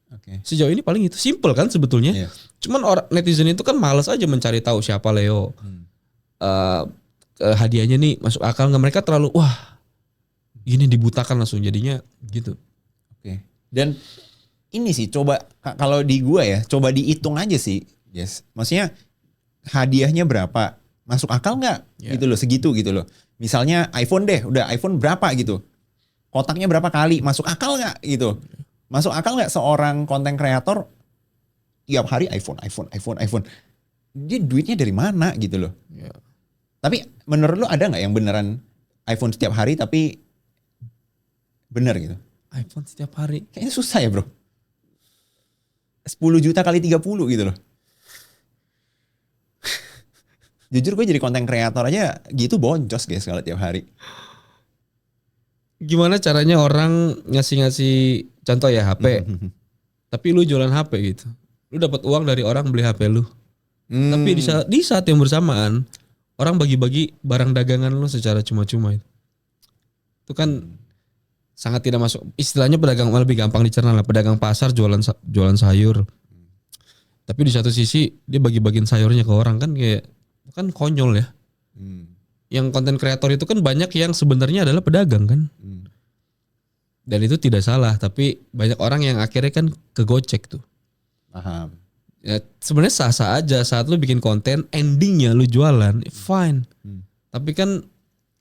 Oke. Sejauh ini paling itu simple kan sebetulnya. Iya. Cuman orang netizen itu kan malas aja mencari tahu siapa Leo. Hadiahnya nih masuk akal nggak? Mereka terlalu wah gini dibutakan langsung jadinya gitu. Oke. Dan ini sih coba kalau di gua ya coba dihitung aja sih. Yes. Maksudnya hadiahnya berapa? Masuk akal nggak? Gitu loh, segitu gitu loh. Misalnya iPhone deh, udah iPhone berapa gitu. Kotaknya berapa kali? Masuk akal nggak gitu? Masuk akal nggak seorang konten kreator tiap hari iPhone. Dia duitnya dari mana gitu loh. Ya. Tapi menurut lu ada nggak yang beneran iPhone setiap hari tapi bener gitu? iPhone setiap hari. Kayaknya susah ya bro. 10 juta kali 30 gitu loh. Jujur gue jadi konten kreator aja gitu boncos guys kalau tiap hari. Gimana caranya orang ngasih contoh ya HP. Tapi lu jualan HP gitu. Lu dapat uang dari orang beli HP lu. Tapi di saat yang bersamaan orang bagi-bagi barang dagangan lu secara cuma-cuma itu. Itu kan sangat tidak masuk. Istilahnya pedagang lebih gampang dicerna lah. Pedagang pasar jualan sayur. Tapi di satu sisi dia bagi-bagiin sayurnya ke orang kan kayak kan konyol ya. Yang konten kreator itu kan banyak yang sebenarnya adalah pedagang kan. Dan itu tidak salah, tapi banyak orang yang akhirnya kan kegocek tuh. Paham. Ya, sebenarnya sah-sah aja saat lu bikin konten, endingnya lu jualan, fine. Tapi kan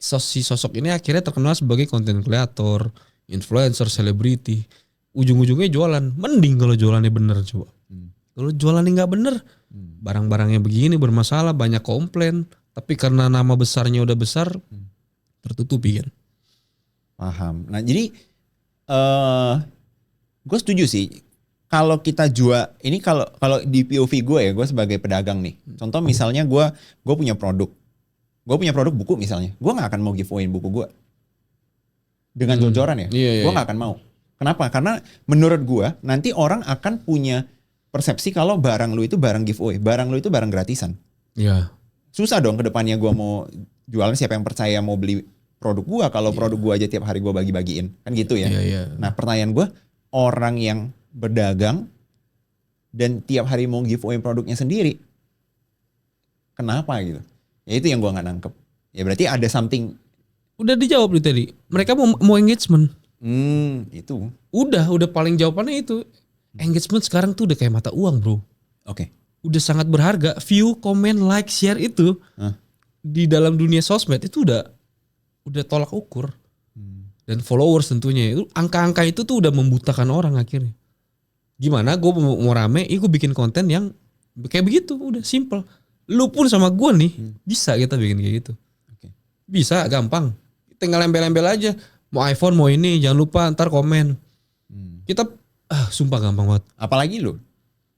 si sosok ini akhirnya terkenal sebagai konten kreator, influencer, selebriti. Ujung-ujungnya jualan. Mending kalau jualannya bener coba. Kalau jualannya nggak bener, barang-barangnya begini bermasalah, banyak komplain. Tapi karena nama besarnya udah besar, tertutupi kan. Paham. Nah jadi gue setuju sih. Kalau kita jual, ini kalau di POV gue ya, gue sebagai pedagang nih. Contoh misalnya gue punya produk. Gue punya produk buku misalnya. Gue gak akan mau giveawayin buku gue. Dengan jor-joran ya. Gue gak akan mau. Kenapa? Karena menurut gue nanti orang akan punya persepsi kalau barang lu itu barang giveaway. Barang lu itu barang gratisan. Iya. Susah dong ke depannya gue mau jualan, siapa yang percaya mau beli produk gue kalau produk gue aja tiap hari gue bagi-bagiin. Kan gitu ya. Nah pertanyaan gue, orang yang berdagang dan tiap hari mau giveaway produknya sendiri, kenapa gitu? Ya itu yang gue nggak nangkep. Ya berarti ada something. Udah dijawab nih tadi. Mereka mau engagement. Itu. Udah paling jawabannya itu. Engagement sekarang tuh udah kayak mata uang bro. Oke. Udah sangat berharga. View, comment, like, share itu di dalam dunia sosmed itu udah tolak ukur. Dan followers tentunya itu angka-angka itu tuh udah membutakan orang akhirnya. Gimana gue mau rame, gue bikin konten yang kayak begitu, udah simple. Lu pun sama gue nih bisa kita bikin kayak gitu. Bisa gampang, tinggal embel-embel aja. Mau iPhone mau ini jangan lupa ntar komen. Kita sumpah gampang banget. Apalagi lu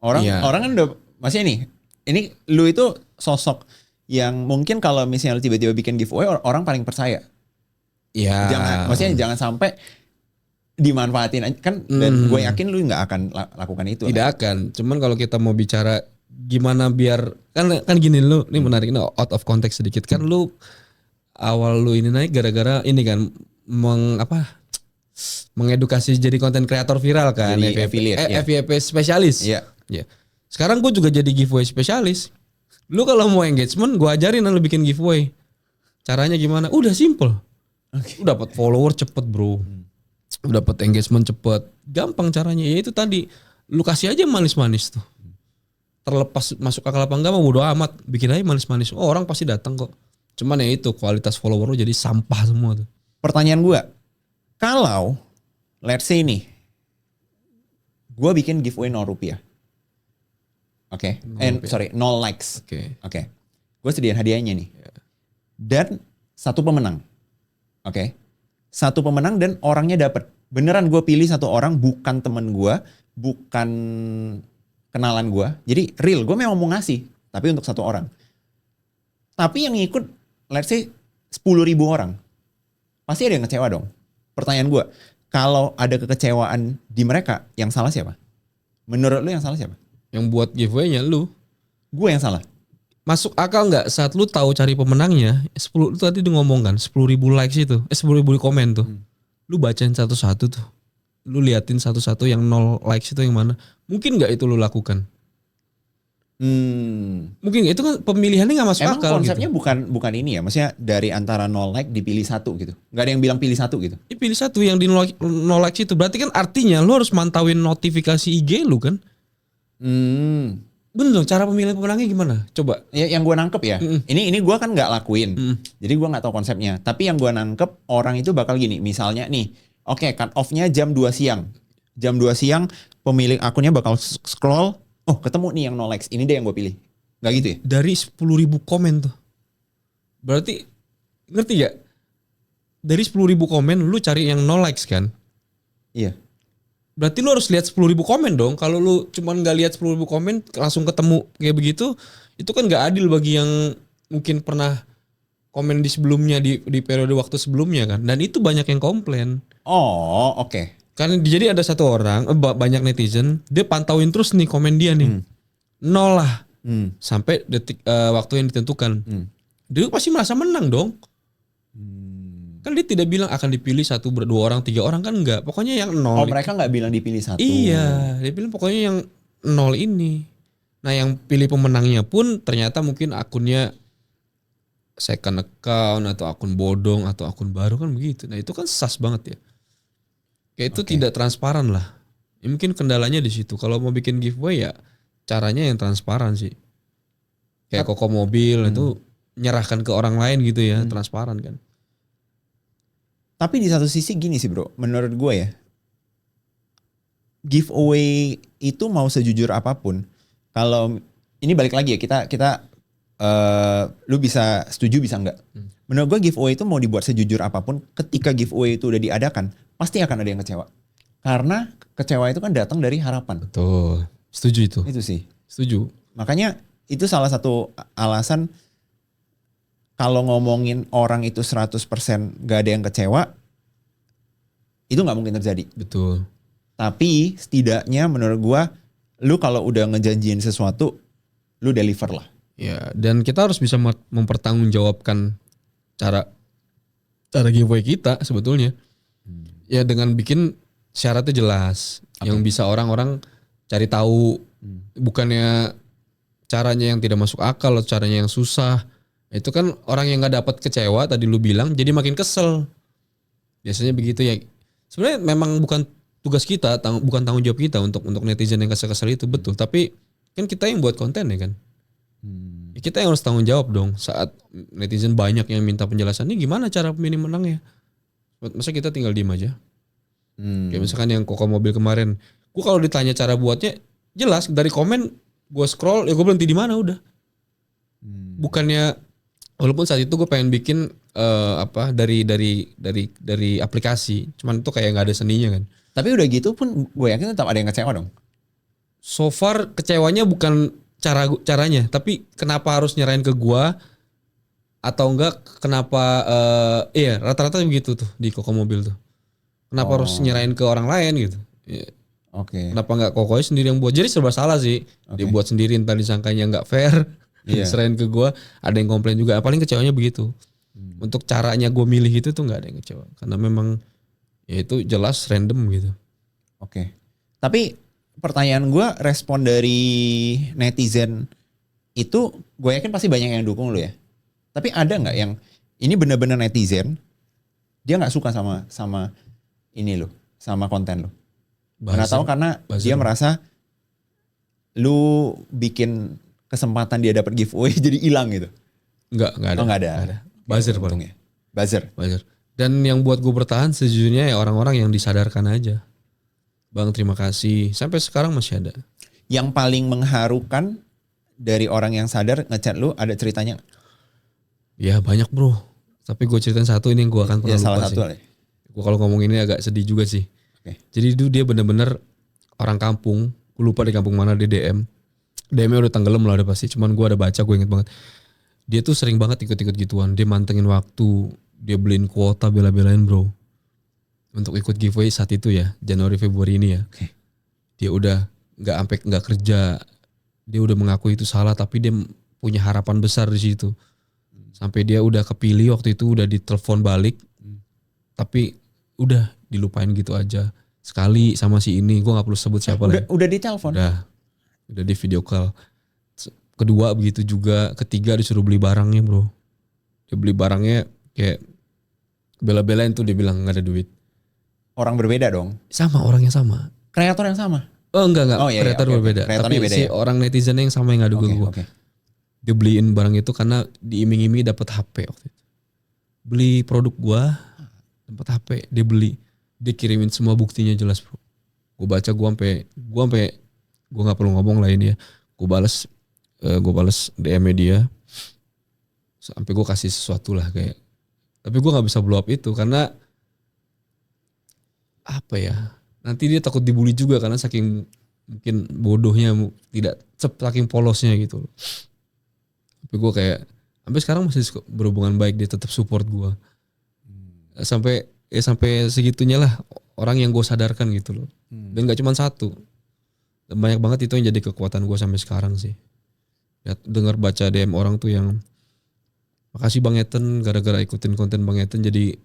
orang kan udah maksudnya ini lu itu sosok yang mungkin kalau misalnya lu tiba-tiba bikin giveaway orang paling percaya. Iya. Jangan sampai dimanfaatin kan, dan gue yakin lu nggak akan lakukan itu. Tidak akan. Cuman kalau kita mau bicara gimana biar kan gini lu, ini menarik, ini out of context sedikit kan. Lu awal lu ini naik gara-gara ini kan mengedukasi jadi konten kreator viral kan, FYP spesialis. Iya. Sekarang gue juga jadi giveaway spesialis. Lu kalau mau engagement gue ajarin lu bikin giveaway. Caranya gimana? Udah simple. Lu dapat follower cepet bro. Dapat engagement cepet. Gampang caranya. Ya itu tadi. Lu kasih aja manis-manis tuh. Terlepas masuk akal apa enggak mau bodo amat. Bikin aja manis-manis. Oh, orang pasti datang kok. Cuman ya itu kualitas follower lu jadi sampah semua tuh. Pertanyaan gue. Kalau let's say nih. Gue bikin giveaway 0 rupiah. Oke. 0 likes. Oke. Gue sediain hadiahnya nih. Dan 1 pemenang. Oke. 1 pemenang dan orangnya dapat. Beneran gue pilih 1 orang, bukan temen gue, bukan kenalan gue. Jadi real, gue memang mau ngasih, tapi untuk 1 orang. Tapi yang ngikut let's say 10.000 orang. Pasti ada yang kecewa dong. Pertanyaan gue, kalau ada kekecewaan di mereka, yang salah siapa? Menurut lu yang salah siapa? Yang buat giveaway-nya lu. Gue yang salah. Masuk akal nggak saat lu tahu cari pemenangnya? 10 lu tadi udah ngomong kan 10.000 likes itu, 10.000 komen tuh. Lu bacain satu-satu tuh. Lu liatin satu-satu yang 0 likes itu yang mana. Mungkin nggak itu lu lakukan? Mungkin itu kan pemilihannya nggak masuk Emang akal. konsepnya gitu. bukan ini ya, maksudnya dari antara 0 like dipilih satu gitu. Gak ada yang bilang pilih satu gitu. Pilih satu yang di 0 likes itu. Berarti kan artinya lu harus mantauin notifikasi IG lu kan. Bener dong, cara pemilihan pemenangnya gimana? Coba. Ya, yang gue nangkep ya, ini gue kan nggak lakuin, jadi gue nggak tahu konsepnya. Tapi yang gue nangkep orang itu bakal gini, misalnya nih, oke, cut off-nya jam 2 siang. Jam 2 siang pemilik akunnya bakal scroll, oh ketemu nih yang no likes, ini deh yang gue pilih. Gak gitu ya? Dari 10.000 komen tuh. Berarti ngerti gak? Dari 10.000 komen lu cari yang no likes kan? Iya. Berarti lu harus lihat 10.000 komen dong. Kalau lu cuman gak lihat 10.000 komen langsung ketemu kayak begitu, itu kan gak adil bagi yang mungkin pernah komen di sebelumnya di periode waktu sebelumnya kan. Dan itu banyak yang komplain. Oh, oke. Kan jadi ada satu orang, banyak netizen, dia pantauin terus nih komen dia nih. Nol lah. Sampai detik waktu yang ditentukan. Dia pasti merasa menang dong. Kan dia tidak bilang akan dipilih 1, 2 orang, 3 orang kan enggak. Pokoknya yang 0. Oh, mereka nggak bilang dipilih satu. Iya, dia bilang pokoknya yang 0 ini. Nah, yang pilih pemenangnya pun ternyata mungkin akunnya second account atau akun bodong atau akun baru kan begitu. Nah, itu kan sas banget ya. Kayak itu tidak transparan lah. Ya, mungkin kendalanya di situ. Kalau mau bikin giveaway ya caranya yang transparan sih. Kayak Koko Mobil itu nyerahkan ke orang lain gitu ya, transparan kan. Tapi di satu sisi gini sih bro, menurut gue ya, giveaway itu mau sejujur apapun, kalau ini balik lagi ya kita lu bisa setuju bisa enggak. Menurut gue giveaway itu mau dibuat sejujur apapun, ketika giveaway itu udah diadakan, pasti akan ada yang kecewa. Karena kecewa itu kan datang dari harapan. Betul, setuju itu. Itu sih. Setuju. Makanya itu salah satu alasan kalau ngomongin orang itu 100% gak ada yang kecewa, itu gak mungkin terjadi. Betul. Tapi setidaknya menurut gua, lu kalau udah ngejanjiin sesuatu, lu deliver lah. Ya, dan kita harus bisa mempertanggungjawabkan cara giveaway kita sebetulnya. Ya dengan bikin syaratnya jelas. Yang bisa orang-orang cari tahu. Bukannya caranya yang tidak masuk akal atau caranya yang susah. Itu kan orang yang gak dapat kecewa tadi lu bilang jadi makin kesel. Biasanya begitu ya. Sebenarnya memang bukan tugas kita, bukan tanggung jawab kita untuk netizen yang kesel-kesel itu, betul. Tapi kan kita yang buat konten ya kan. Ya kita yang harus tanggung jawab dong saat netizen banyak yang minta penjelasan. Ini gimana cara pemilih menangnya? Masa kita tinggal diem aja? Kayak misalkan yang Koko Mobil kemarin. Gue kalau ditanya cara buatnya jelas dari komen gue scroll ya gue berhenti di mana udah. Bukannya walaupun saat itu gue pengen bikin dari aplikasi, cuman itu kayak nggak ada seninya kan. Tapi udah gitu pun gue yakin tetap ada yang kecewa dong. So far kecewanya bukan caranya, tapi kenapa harus nyerahin ke gue atau enggak? Kenapa? Iya rata-rata begitu tuh di Koko Mobil tuh. Kenapa harus nyerahin ke orang lain gitu? Ya. Oke. Kenapa nggak Kokonya sendiri yang buat? Jadi serba salah sih. Dia buat sendiri, entar disangkanya nggak fair. Serahin ke gue, ada yang komplain juga. Paling kecewanya begitu. Untuk caranya gue milih itu tuh nggak ada yang kecewa, karena memang ya itu jelas random gitu. Oke. Tapi pertanyaan gue, respon dari netizen itu gue yakin pasti banyak yang dukung lu ya. Tapi ada nggak yang ini benar-benar netizen dia nggak suka sama ini lu, sama konten lu? Mana tahu karena dia merasa lu bikin kesempatan dia dapat giveaway jadi hilang gitu. Enggak ada. Oh, enggak ada. Buzzer paling. Ya. Buzzer. Dan yang buat gue bertahan sejujurnya ya orang-orang yang disadarkan aja. Bang terima kasih. Sampai sekarang masih ada. Yang paling mengharukan dari orang yang sadar ngechat lu ada ceritanya? Ya banyak bro. Tapi gue ceritain satu ini yang gue akan pernah lupa salah sih. Satu Gue kalau ngomong ini agak sedih juga sih. Okay. Jadi itu dia bener-bener orang kampung. Gue lupa di kampung mana di DM. DM-nya udah tenggelam lah udah pasti. Cuman gue ada baca, gue inget banget. Dia tuh sering banget ikut-ikut gituan. Dia mantengin waktu, dia beliin kuota bela-belain bro. Untuk ikut giveaway saat itu ya, Januari Februari ini ya. Oke. Dia udah nggak kerja. Dia udah mengaku itu salah, tapi dia punya harapan besar di situ. Sampai dia udah kepilih waktu itu, udah ditelepon balik. Tapi udah dilupain gitu aja. Sekali sama si ini, gue nggak perlu sebut siapa lah. Udah ditelepon. Udah di video call. Kedua begitu juga, ketiga disuruh beli barangnya bro. Dia beli barangnya kayak bela-belain tuh, dia bilang nggak ada duit. Orang berbeda dong. Sama, orang yang sama. Kreator yang sama. Oh enggak, iya, kreator berbeda. Tapi beda, si ya? orang netizennya yang sama yang ngadu ke gue. Dia beliin barang itu karena diiming-imingi dapat HP waktu itu. Beli produk gue, dapat HP, dia beli. Dia kirimin semua buktinya jelas bro. Gue baca, gue nggak perlu ngomong lah ini ya. Gue balas DM-nya dia. Sampai gue kasih sesuatu lah kayak. Tapi gue nggak bisa blow up itu karena apa ya? Nanti dia takut dibully juga karena saking mungkin bodohnya, tidak saking polosnya gitu. Tapi gue kayak sampai sekarang masih berhubungan baik, dia tetap support gue. Sampai segitunya lah orang yang gue sadarkan gitu loh. Dan gak cuma satu. Banyak banget itu yang jadi kekuatan gue sampai sekarang sih. Ya, dengar baca DM orang tuh yang makasih Bang Ethan, gara-gara ikutin konten Bang Ethan jadi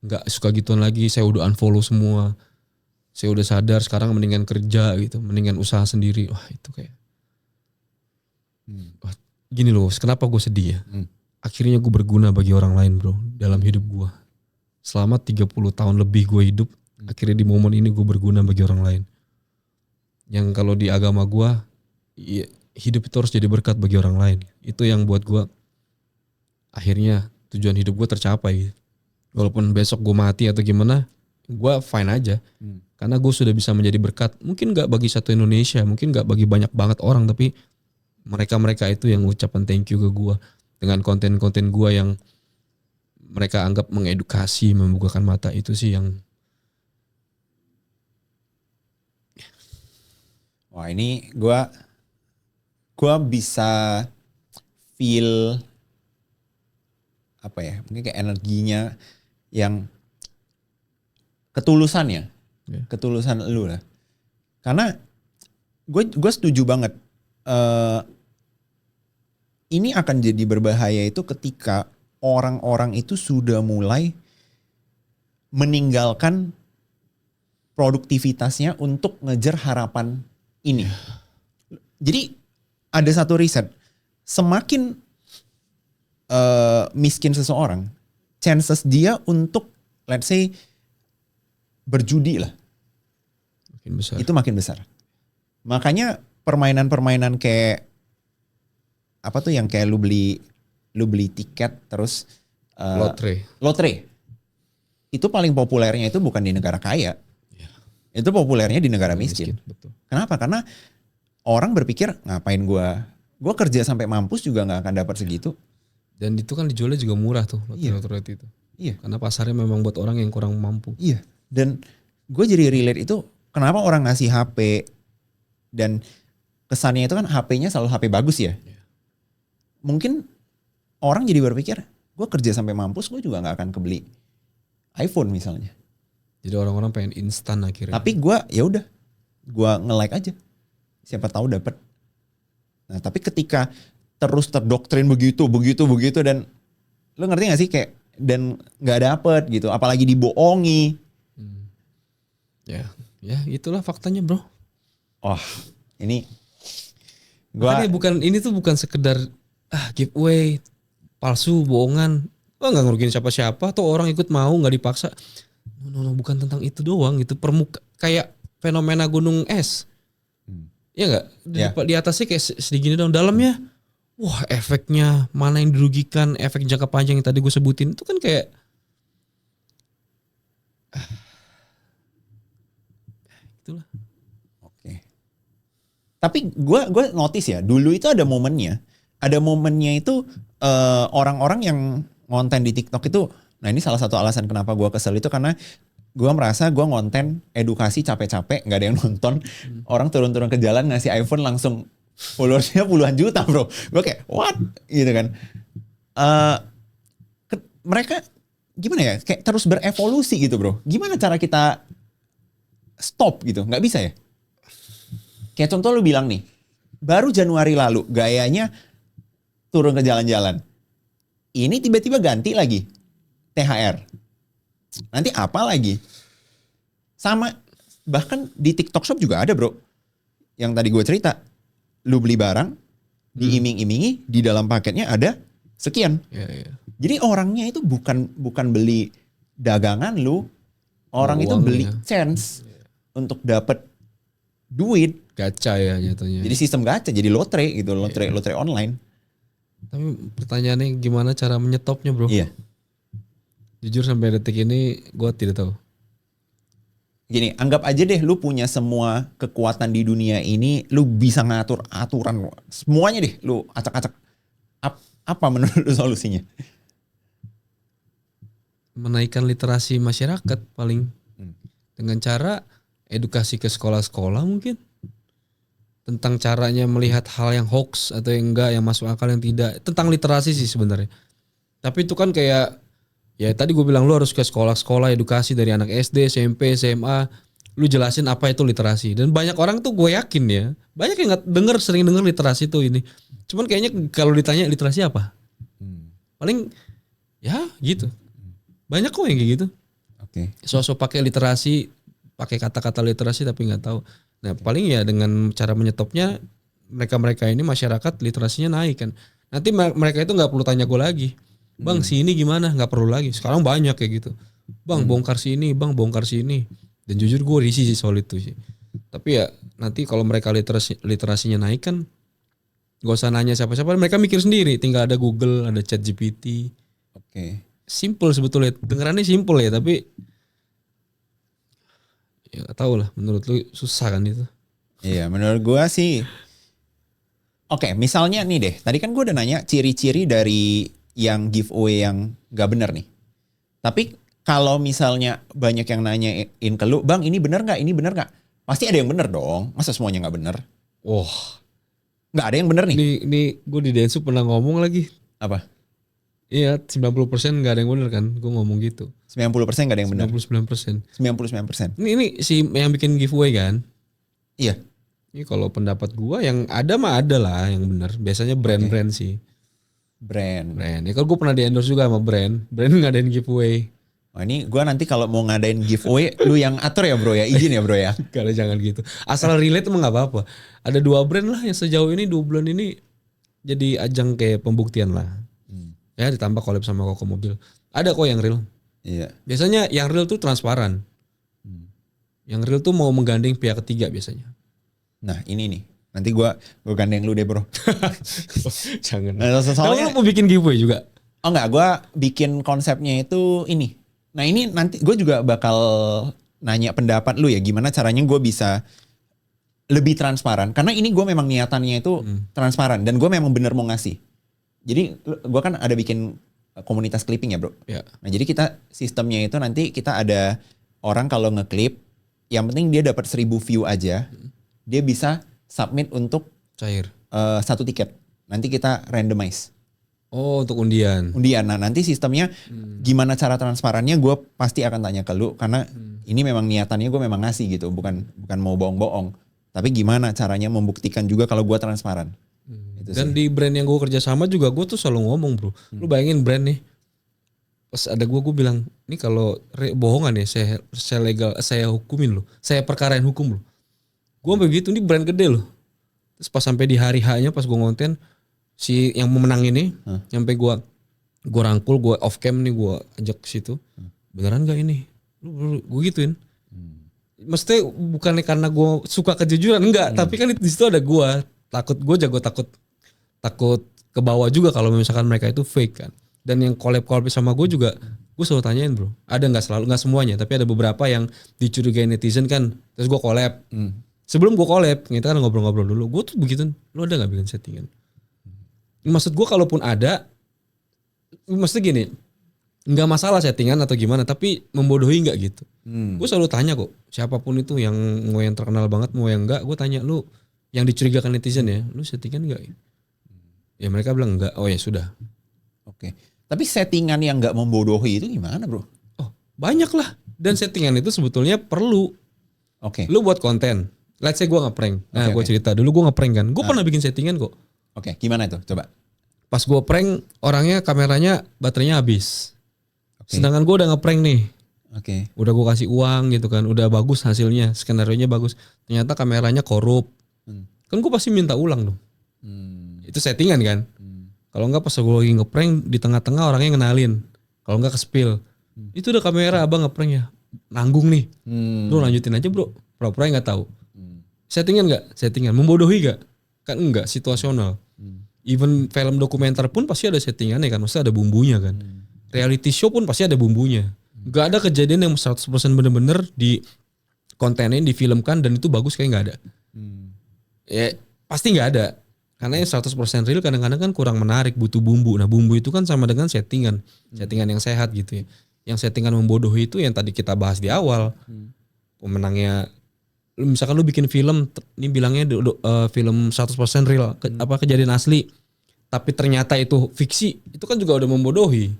gak suka gituan lagi, saya udah unfollow semua. Saya udah sadar sekarang mendingan kerja gitu, mendingan usaha sendiri. Wah itu kayak wah, gini loh, kenapa gue sedih ya. Akhirnya gue berguna bagi orang lain bro dalam hidup gue. Selama 30 tahun lebih gue hidup, akhirnya di momen ini gue berguna bagi orang lain. Yang kalau di agama gue, ya, hidup itu harus jadi berkat bagi orang lain. Itu yang buat gue akhirnya tujuan hidup gue tercapai. Walaupun besok gue mati atau gimana, gue fine aja. Karena gue sudah bisa menjadi berkat. Mungkin gak bagi satu Indonesia, mungkin gak bagi banyak banget orang, tapi mereka-mereka itu yang ucapan thank you ke gue. Dengan konten-konten gue yang mereka anggap mengedukasi, membukakan mata, itu sih yang. Wah ini gue bisa feel apa ya, mungkin kayak energinya yang ketulusannya, ketulusan lu lah. Karena gue setuju banget. Ini akan jadi berbahaya itu ketika orang-orang itu sudah mulai meninggalkan produktivitasnya untuk ngejar harapan ini. Jadi ada satu riset, semakin miskin seseorang, chances dia untuk let's say berjudi lah, Makin besar. itu makin besar. Makanya permainan-permainan kayak apa tuh yang kayak lu beli tiket terus lotre. Itu paling populernya itu bukan di negara kaya. Itu populernya di negara miskin. Betul. Kenapa? Karena orang berpikir ngapain gue kerja sampai mampus juga nggak akan dapat segitu. Dan itu kan dijualnya juga murah tuh lotre itu. Iya. Karena pasarnya memang buat orang yang kurang mampu. Iya. Dan gue jadi relate itu kenapa orang ngasih HP dan kesannya itu kan HP-nya selalu HP bagus ya. Mungkin orang jadi berpikir gue kerja sampai mampus gue juga nggak akan kebeli iPhone misalnya. Jadi orang-orang pengen instan akhirnya. Tapi gue ya udah, gue nge-like aja. Siapa tahu dapat. Nah tapi ketika terus terdoktrin begitu dan lo ngerti gak sih kayak dan nggak dapet gitu, apalagi dibohongi. Ya itulah faktanya bro. Oh ini ini tuh bukan sekedar giveaway palsu, bohongan. Nggak ngerugiin siapa-siapa, tuh orang ikut mau nggak dipaksa. No, bukan tentang itu doang. Itu kayak fenomena gunung es. Iya nggak? Di atasnya kayak segini dong, dalamnya wah efeknya mana yang dirugikan, efek jangka panjang yang tadi gue sebutin itu kan kayak itulah. Oke. Tapi gue notice ya, dulu itu ada momennya itu orang-orang yang ngonten di TikTok itu. Nah ini salah satu alasan kenapa gue kesel itu karena gue merasa gue ngonten edukasi capek-capek nggak ada yang nonton. Orang turun-turun ke jalan ngasih iPhone langsung followersnya puluhan juta bro. Gue kayak what gitu kan. eh, mereka gimana ya, kayak terus berevolusi gitu bro. Gimana cara kita stop gitu? Nggak bisa ya? Kayak contoh lu bilang nih, baru Januari lalu gayanya turun ke jalan-jalan. Ini tiba-tiba ganti lagi THR. Nanti apa lagi? Sama bahkan di TikTok Shop juga ada bro. Yang tadi gue cerita. Lu beli barang, diiming-imingi, di dalam paketnya ada sekian. Jadi orangnya itu bukan beli dagangan lu. Orang itu beli chance untuk dapat duit. Gacha ya jatuhnya. Jadi sistem gacha, jadi lotre gitu, lotre online. Tapi pertanyaannya gimana cara menyetopnya bro? Iya. Jujur sampai detik ini gue tidak tahu. Gini, anggap aja deh lu punya semua kekuatan di dunia ini, lu bisa ngatur aturan semuanya deh, lu acak-acak. Apa menurut lu solusinya? Menaikkan literasi masyarakat paling. Dengan cara edukasi ke sekolah-sekolah mungkin. Tentang caranya melihat hal yang hoax atau yang enggak, yang masuk akal yang tidak. Tentang literasi sih sebenarnya. Tapi itu kan kayak, ya tadi gue bilang lu harus ke sekolah-sekolah edukasi dari anak SD, SMP, SMA. Lu jelasin apa itu literasi. Dan banyak orang tuh gue yakin ya. Banyak yang sering denger literasi tuh ini. Cuman kayaknya kalau ditanya literasi apa? Paling ya gitu. Banyak kok yang kayak gitu. Oke. Sosok pakai literasi, pakai kata-kata literasi tapi nggak tahu. Nah paling ya dengan cara menyetopnya mereka ini masyarakat literasinya naik kan. Nanti mereka itu nggak perlu tanya gue lagi. Bang si ini gimana? Nggak perlu lagi. Sekarang banyak kayak gitu. Bang bongkar si ini, bang bongkar si ini. Dan jujur gue risih sih soal itu sih. Tapi ya nanti kalau mereka literasinya naik kan, gak usah nanya siapa-siapa. Mereka mikir sendiri. Tinggal ada Google, ada ChatGPT. Oke. Simple sebetulnya. Dengerannya simple ya tapi ya gak tau lah. Menurut lu susah kan itu? Iya menurut gue sih. Oke, misalnya nih deh. Tadi kan gue udah nanya ciri-ciri dari yang giveaway yang gak bener nih. Tapi kalau misalnya banyak yang nanyain ke lu, bang ini bener gak? Ini bener gak? Pasti ada yang bener dong. Masa semuanya gak bener? Gak ada yang bener nih. Ini gue di Densu pernah ngomong lagi. Apa? Iya 90% gak ada yang bener kan. Gue ngomong gitu. 90% gak ada yang bener? 99%. 99%. Ini si yang bikin giveaway kan. Iya. Ini kalau pendapat gue yang ada mah ada lah yang bener. Biasanya brand-brand sih. Brand. Ya kalau gue pernah di endorse juga sama brand. Brand ngadain giveaway. Oh ini gue nanti kalau mau ngadain giveaway, lu yang atur ya bro ya, izin ya bro ya. Kalau jangan gitu. Asal relate emang gak apa-apa. Ada 2 brand lah yang sejauh ini 2 bulan ini jadi ajang kayak pembuktian lah. Ya ditambah collab sama Koko Mobil. Ada kok yang real. Iya. Biasanya yang real tuh transparan. Yang real tuh mau menggandeng pihak ketiga biasanya. Nah ini nih, nanti gue gandeng lu deh bro. Jangan. Nah, soalnya, lu mau bikin giveaway juga? Oh enggak, gue bikin konsepnya itu ini. Nah ini nanti gue juga bakal nanya pendapat lu ya, gimana caranya gue bisa lebih transparan. Karena ini gue memang niatannya itu transparan dan gue memang bener mau ngasih. Jadi gue kan ada bikin komunitas clipping ya bro. Ya. Nah jadi kita sistemnya itu nanti kita ada orang kalau ngeklip, yang penting dia dapat 1000 view aja, dia bisa submit untuk Cair. 1 tiket. Nanti kita randomize. Oh untuk undian. Nah nanti sistemnya gimana cara transparannya gue pasti akan tanya ke lu. Karena ini memang niatannya gue memang ngasih gitu. Bukan mau bohong-bohong. Tapi gimana caranya membuktikan juga kalau gue transparan. Itu Dan sih. di brand yang gue kerja sama juga gue tuh selalu ngomong bro. Lu bayangin brand nih. Pas ada gue bilang. Ini kalau bohongan ya saya hukumin lo. Saya perkarain hukum lo. Gue begitu ini brand gede loh. Terus pas sampai di hari H-nya pas gue ngonten. Si yang memenang ini. Sampai gue rangkul. Gue off cam nih gue ajak ke situ. Beneran gak ini? Gue gituin. Maksudnya bukannya karena gue suka kejujuran. Enggak. Tapi kan di situ ada gue. Gue jago takut ke bawah juga kalau misalkan mereka itu fake kan. Dan yang collab sama gue juga gue selalu tanyain bro. Ada nggak semuanya tapi ada beberapa yang dicurigai netizen kan. Terus gue collab. Sebelum gue collab kita kan ngobrol-ngobrol dulu. Gue tuh begitu. Lu ada nggak bikin settingan? Maksud gue kalaupun ada, maksudnya gini, nggak masalah settingan atau gimana, tapi membodohi nggak gitu. Gue selalu tanya kok, siapapun itu yang mau yang terkenal banget mau yang enggak, gue tanya lu yang dicurigakan netizen ya, lu settingan nggak? Ya mereka bilang enggak. Oh ya sudah. Oke. Tapi settingan yang nggak membodohi itu gimana bro? Oh banyak lah. Dan settingan itu sebetulnya perlu. Oke. Lu buat konten. Let's say gue ngeprank. Nah gue cerita dulu gue ngeprank kan. Gue pernah bikin settingan kok. Oke. Gimana itu? Coba. Pas gue prank orangnya kameranya baterainya habis. Sedangkan gue udah ngeprank nih. Oke. Udah gue kasih uang gitu kan. Udah bagus hasilnya. Skenario-nya bagus. Ternyata kameranya korup. Kan gue pasti minta ulang dong. Itu settingan kan. Kalau enggak pas gue lagi ngeprank di tengah-tengah orangnya ngenalin. Kalau enggak ke-spill. Itu udah kamera abang ngeprank ya. Nanggung nih. Lu lanjutin aja bro. Pura-pura nggak tahu. Settingan nggak? Settingan. Membodohi nggak? Kan enggak. Situasional. Even film dokumenter pun pasti ada settingannya kan. Maksudnya ada bumbunya kan. Reality show pun pasti ada bumbunya. Gak ada kejadian yang 100% bener-bener di kontenin, difilmkan dan itu bagus kayak gak ada. Ya pasti gak ada. Karena yang 100% real kadang-kadang kan kurang menarik, butuh bumbu. Nah bumbu itu kan sama dengan settingan. Settingan yang sehat gitu ya. Yang settingan membodohi itu yang tadi kita bahas di awal. Pemenangnya, misalkan lu bikin film, ini bilangnya film 100% real, kejadian asli. Tapi ternyata itu fiksi, itu kan juga udah membodohi.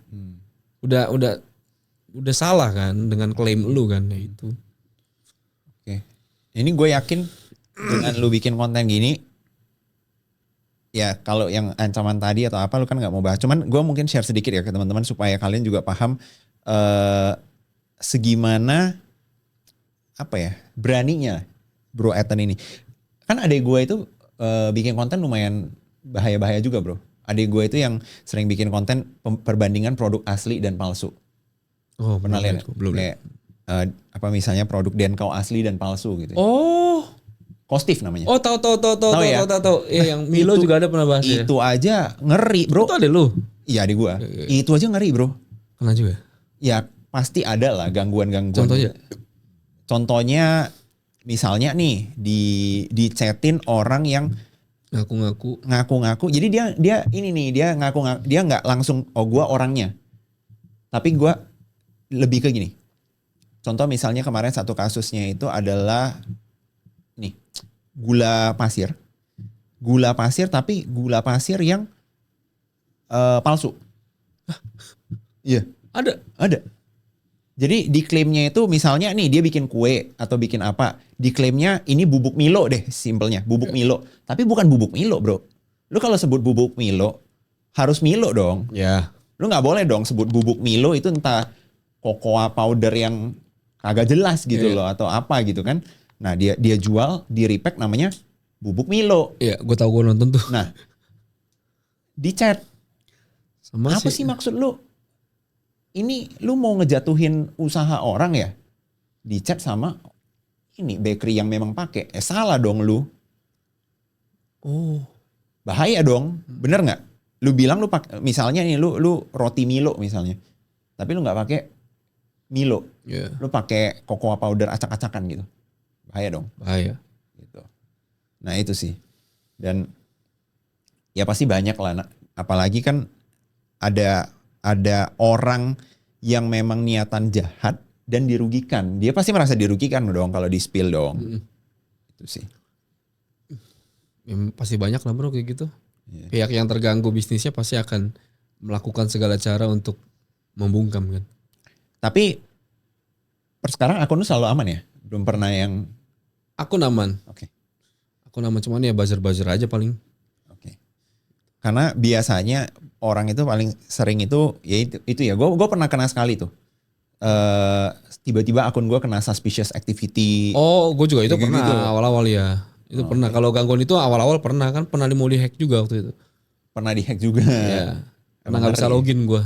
Udah salah kan dengan klaim lu kan ya itu. Oke. Ini gue yakin dengan lu bikin konten gini, ya kalau yang ancaman tadi atau apa lu kan nggak mau bahas. Cuman gue mungkin share sedikit ya ke teman-teman supaya kalian juga paham segimana apa ya beraninya Bro Ethan ini. Kan adek gue itu bikin konten lumayan bahaya-bahaya juga bro. Adek gue itu yang sering bikin konten perbandingan produk asli dan palsu. Oh pernah lihat? Belum. Kayak apa misalnya produk Denkau asli dan palsu gitu. Oh. Kostif namanya. Oh tahu. Iya yang Milo itu, juga ada pernah bahas ya. Itu aja ngeri bro. Itu ada lu? Iya adik gue. Itu aja ngeri bro. Kena juga? Ya pasti ada lah gangguan-gangguan. Contohnya misalnya nih di chatin orang yang ngaku-ngaku. Jadi dia ini nih dia ngaku dia nggak langsung oh gue orangnya. Tapi gue lebih ke gini. Contoh misalnya kemarin satu kasusnya itu adalah nih gula pasir tapi gula pasir yang palsu. Iya ada. Jadi diklaimnya itu misalnya nih dia bikin kue atau bikin apa, diklaimnya ini bubuk Milo deh simpelnya bubuk Milo, tapi bukan bubuk Milo bro. Lu kalau sebut bubuk Milo harus Milo dong. Ya. Lu nggak boleh dong sebut bubuk Milo itu entah cocoa powder yang kagak jelas gitu loh atau apa gitu kan. Nah dia jual di repack namanya bubuk Milo. Iya, gue tahu gue nonton tuh. Nah, di chat. Sama apa sih maksud lu? Ini lu mau ngejatuhin usaha orang ya? Di chat sama ini bakery yang memang pakai. Salah dong lu. Oh, bahaya dong. Bener nggak? Lu bilang lu pakai misalnya nih lu roti Milo misalnya. Tapi lu nggak pakai Milo. Yeah. Lu pakai cocoa powder acak-acakan gitu. Bahaya dong. Bahaya. Gitu. Nah itu sih. Dan ya pasti banyak lah. Apalagi kan ada orang yang memang niatan jahat dan dirugikan. Dia pasti merasa dirugikan dong kalau di spill dong. Itu sih. Ya, pasti banyak lah bro kayak gitu. Pihak yang terganggu bisnisnya pasti akan melakukan segala cara untuk membungkam kan. Tapi sekarang akun lu selalu aman ya? Belum pernah yang... Akun aman. Oke. Akun aman cuman ya buzzer aja paling. Oke. Karena biasanya orang itu paling sering itu ya itu ya. Gue pernah kena sekali tuh. Tiba-tiba akun gue kena suspicious activity. Oh gue juga itu pernah gitu. awal-awal ya. Itu pernah. Kalau gangguan itu awal-awal pernah kan. Pernah mau di-hack juga waktu itu. Pernah di-hack juga. Iya. Karena gak bisa login gue.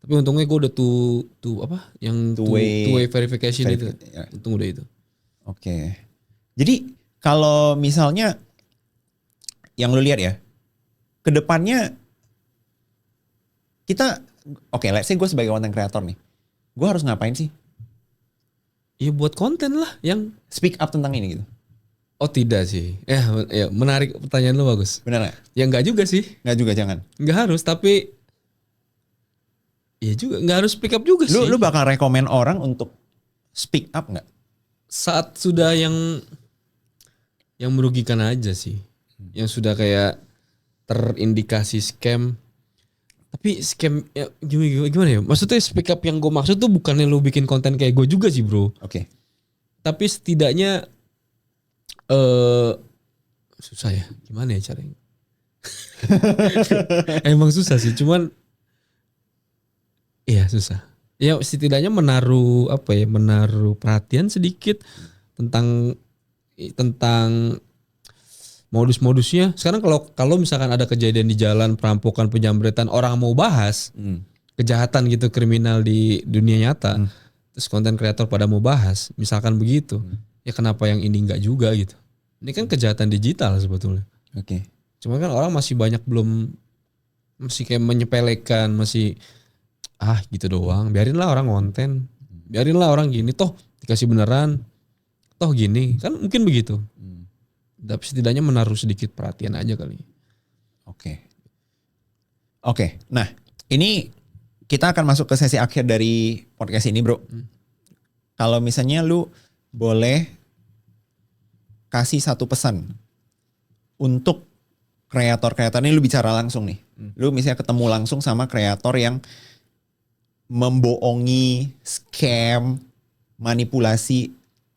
Tapi untungnya gue udah two way verification itu. Ya. Untung udah itu. Oke. Jadi kalau misalnya yang lu lihat ya, kedepannya kita, let's say gue sebagai content creator nih, gue harus ngapain sih? Ya buat konten lah yang speak up tentang ini gitu. Oh tidak sih. Ya menarik pertanyaan lu bagus. Benar gak? Ya enggak juga sih. Enggak juga jangan. Enggak harus tapi ya juga enggak harus speak up juga sih. Lu bakal rekomen orang untuk speak up enggak? Saat sudah yang merugikan aja sih. Yang sudah kayak terindikasi scam. Tapi scam ya, gimana ya? Maksudnya speak up yang gue maksud tuh bukannya lu bikin konten kayak gue juga sih bro. Oke. Tapi setidaknya susah ya. Gimana ya caranya? Emang susah sih. Cuman iya susah. Ya setidaknya menaruh perhatian sedikit tentang modus-modusnya. Sekarang kalau misalkan ada kejadian di jalan, perampokan, penjambretan, orang mau bahas kejahatan gitu, kriminal di dunia nyata, terus konten kreator pada mau bahas, misalkan begitu, ya kenapa yang ini enggak juga gitu? Ini kan kejahatan digital sebetulnya. Oke. Cuma kan orang masih banyak masih kayak menyepelekan, masih gitu doang. Biarinlah orang konten, biarinlah orang gini, toh dikasih beneran, toh gini, kan mungkin begitu. Tapi setidaknya menaruh sedikit perhatian aja kali. Oke. Nah, ini kita akan masuk ke sesi akhir dari podcast ini, bro. Kalau misalnya lu boleh kasih satu pesan untuk kreator-kreator ini, lu bicara langsung nih. Lu misalnya ketemu langsung sama kreator yang membohongi, scam, manipulasi.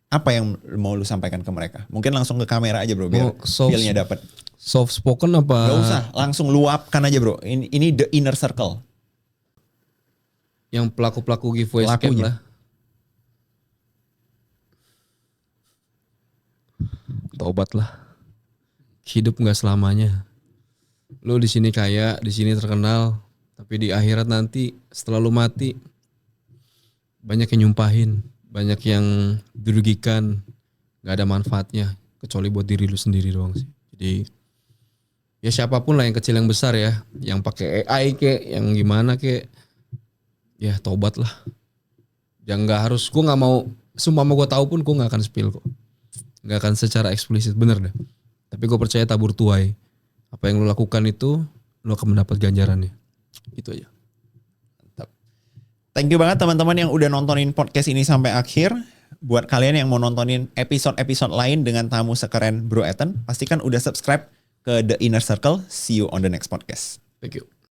Apa yang mau lu sampaikan ke mereka? Mungkin langsung ke kamera aja bro, biar feel-nya dapet. Soft spoken apa? Gak usah, langsung luapkan aja bro. Ini the inner circle. Yang pelaku-pelaku giveaway scam lah. Tobat lah. Hidup gak selamanya. Lu di sini kaya, di sini terkenal, tapi di akhirat nanti setelah lu mati banyak yang nyumpahin. Banyak yang dirugikan, gak ada manfaatnya kecuali buat diri lu sendiri doang sih. Jadi ya siapapun lah, yang kecil yang besar ya, yang pakai AI kek, yang gimana kek, ya tobat lah. Yang nggak harus, gue nggak mau, sumpah mau gue tahu pun gue nggak akan spill kok, nggak akan secara eksplisit, bener deh. Tapi gue percaya tabur tuai, apa yang lu lakukan itu lu akan mendapat ganjarannya. Gitu aja. Thank you banget teman-teman yang udah nontonin podcast ini sampai akhir. Buat kalian yang mau nontonin episode-episode lain dengan tamu sekeren Bro Ethan, pastikan udah subscribe ke The Inner Circle. See you on the next podcast. Thank you.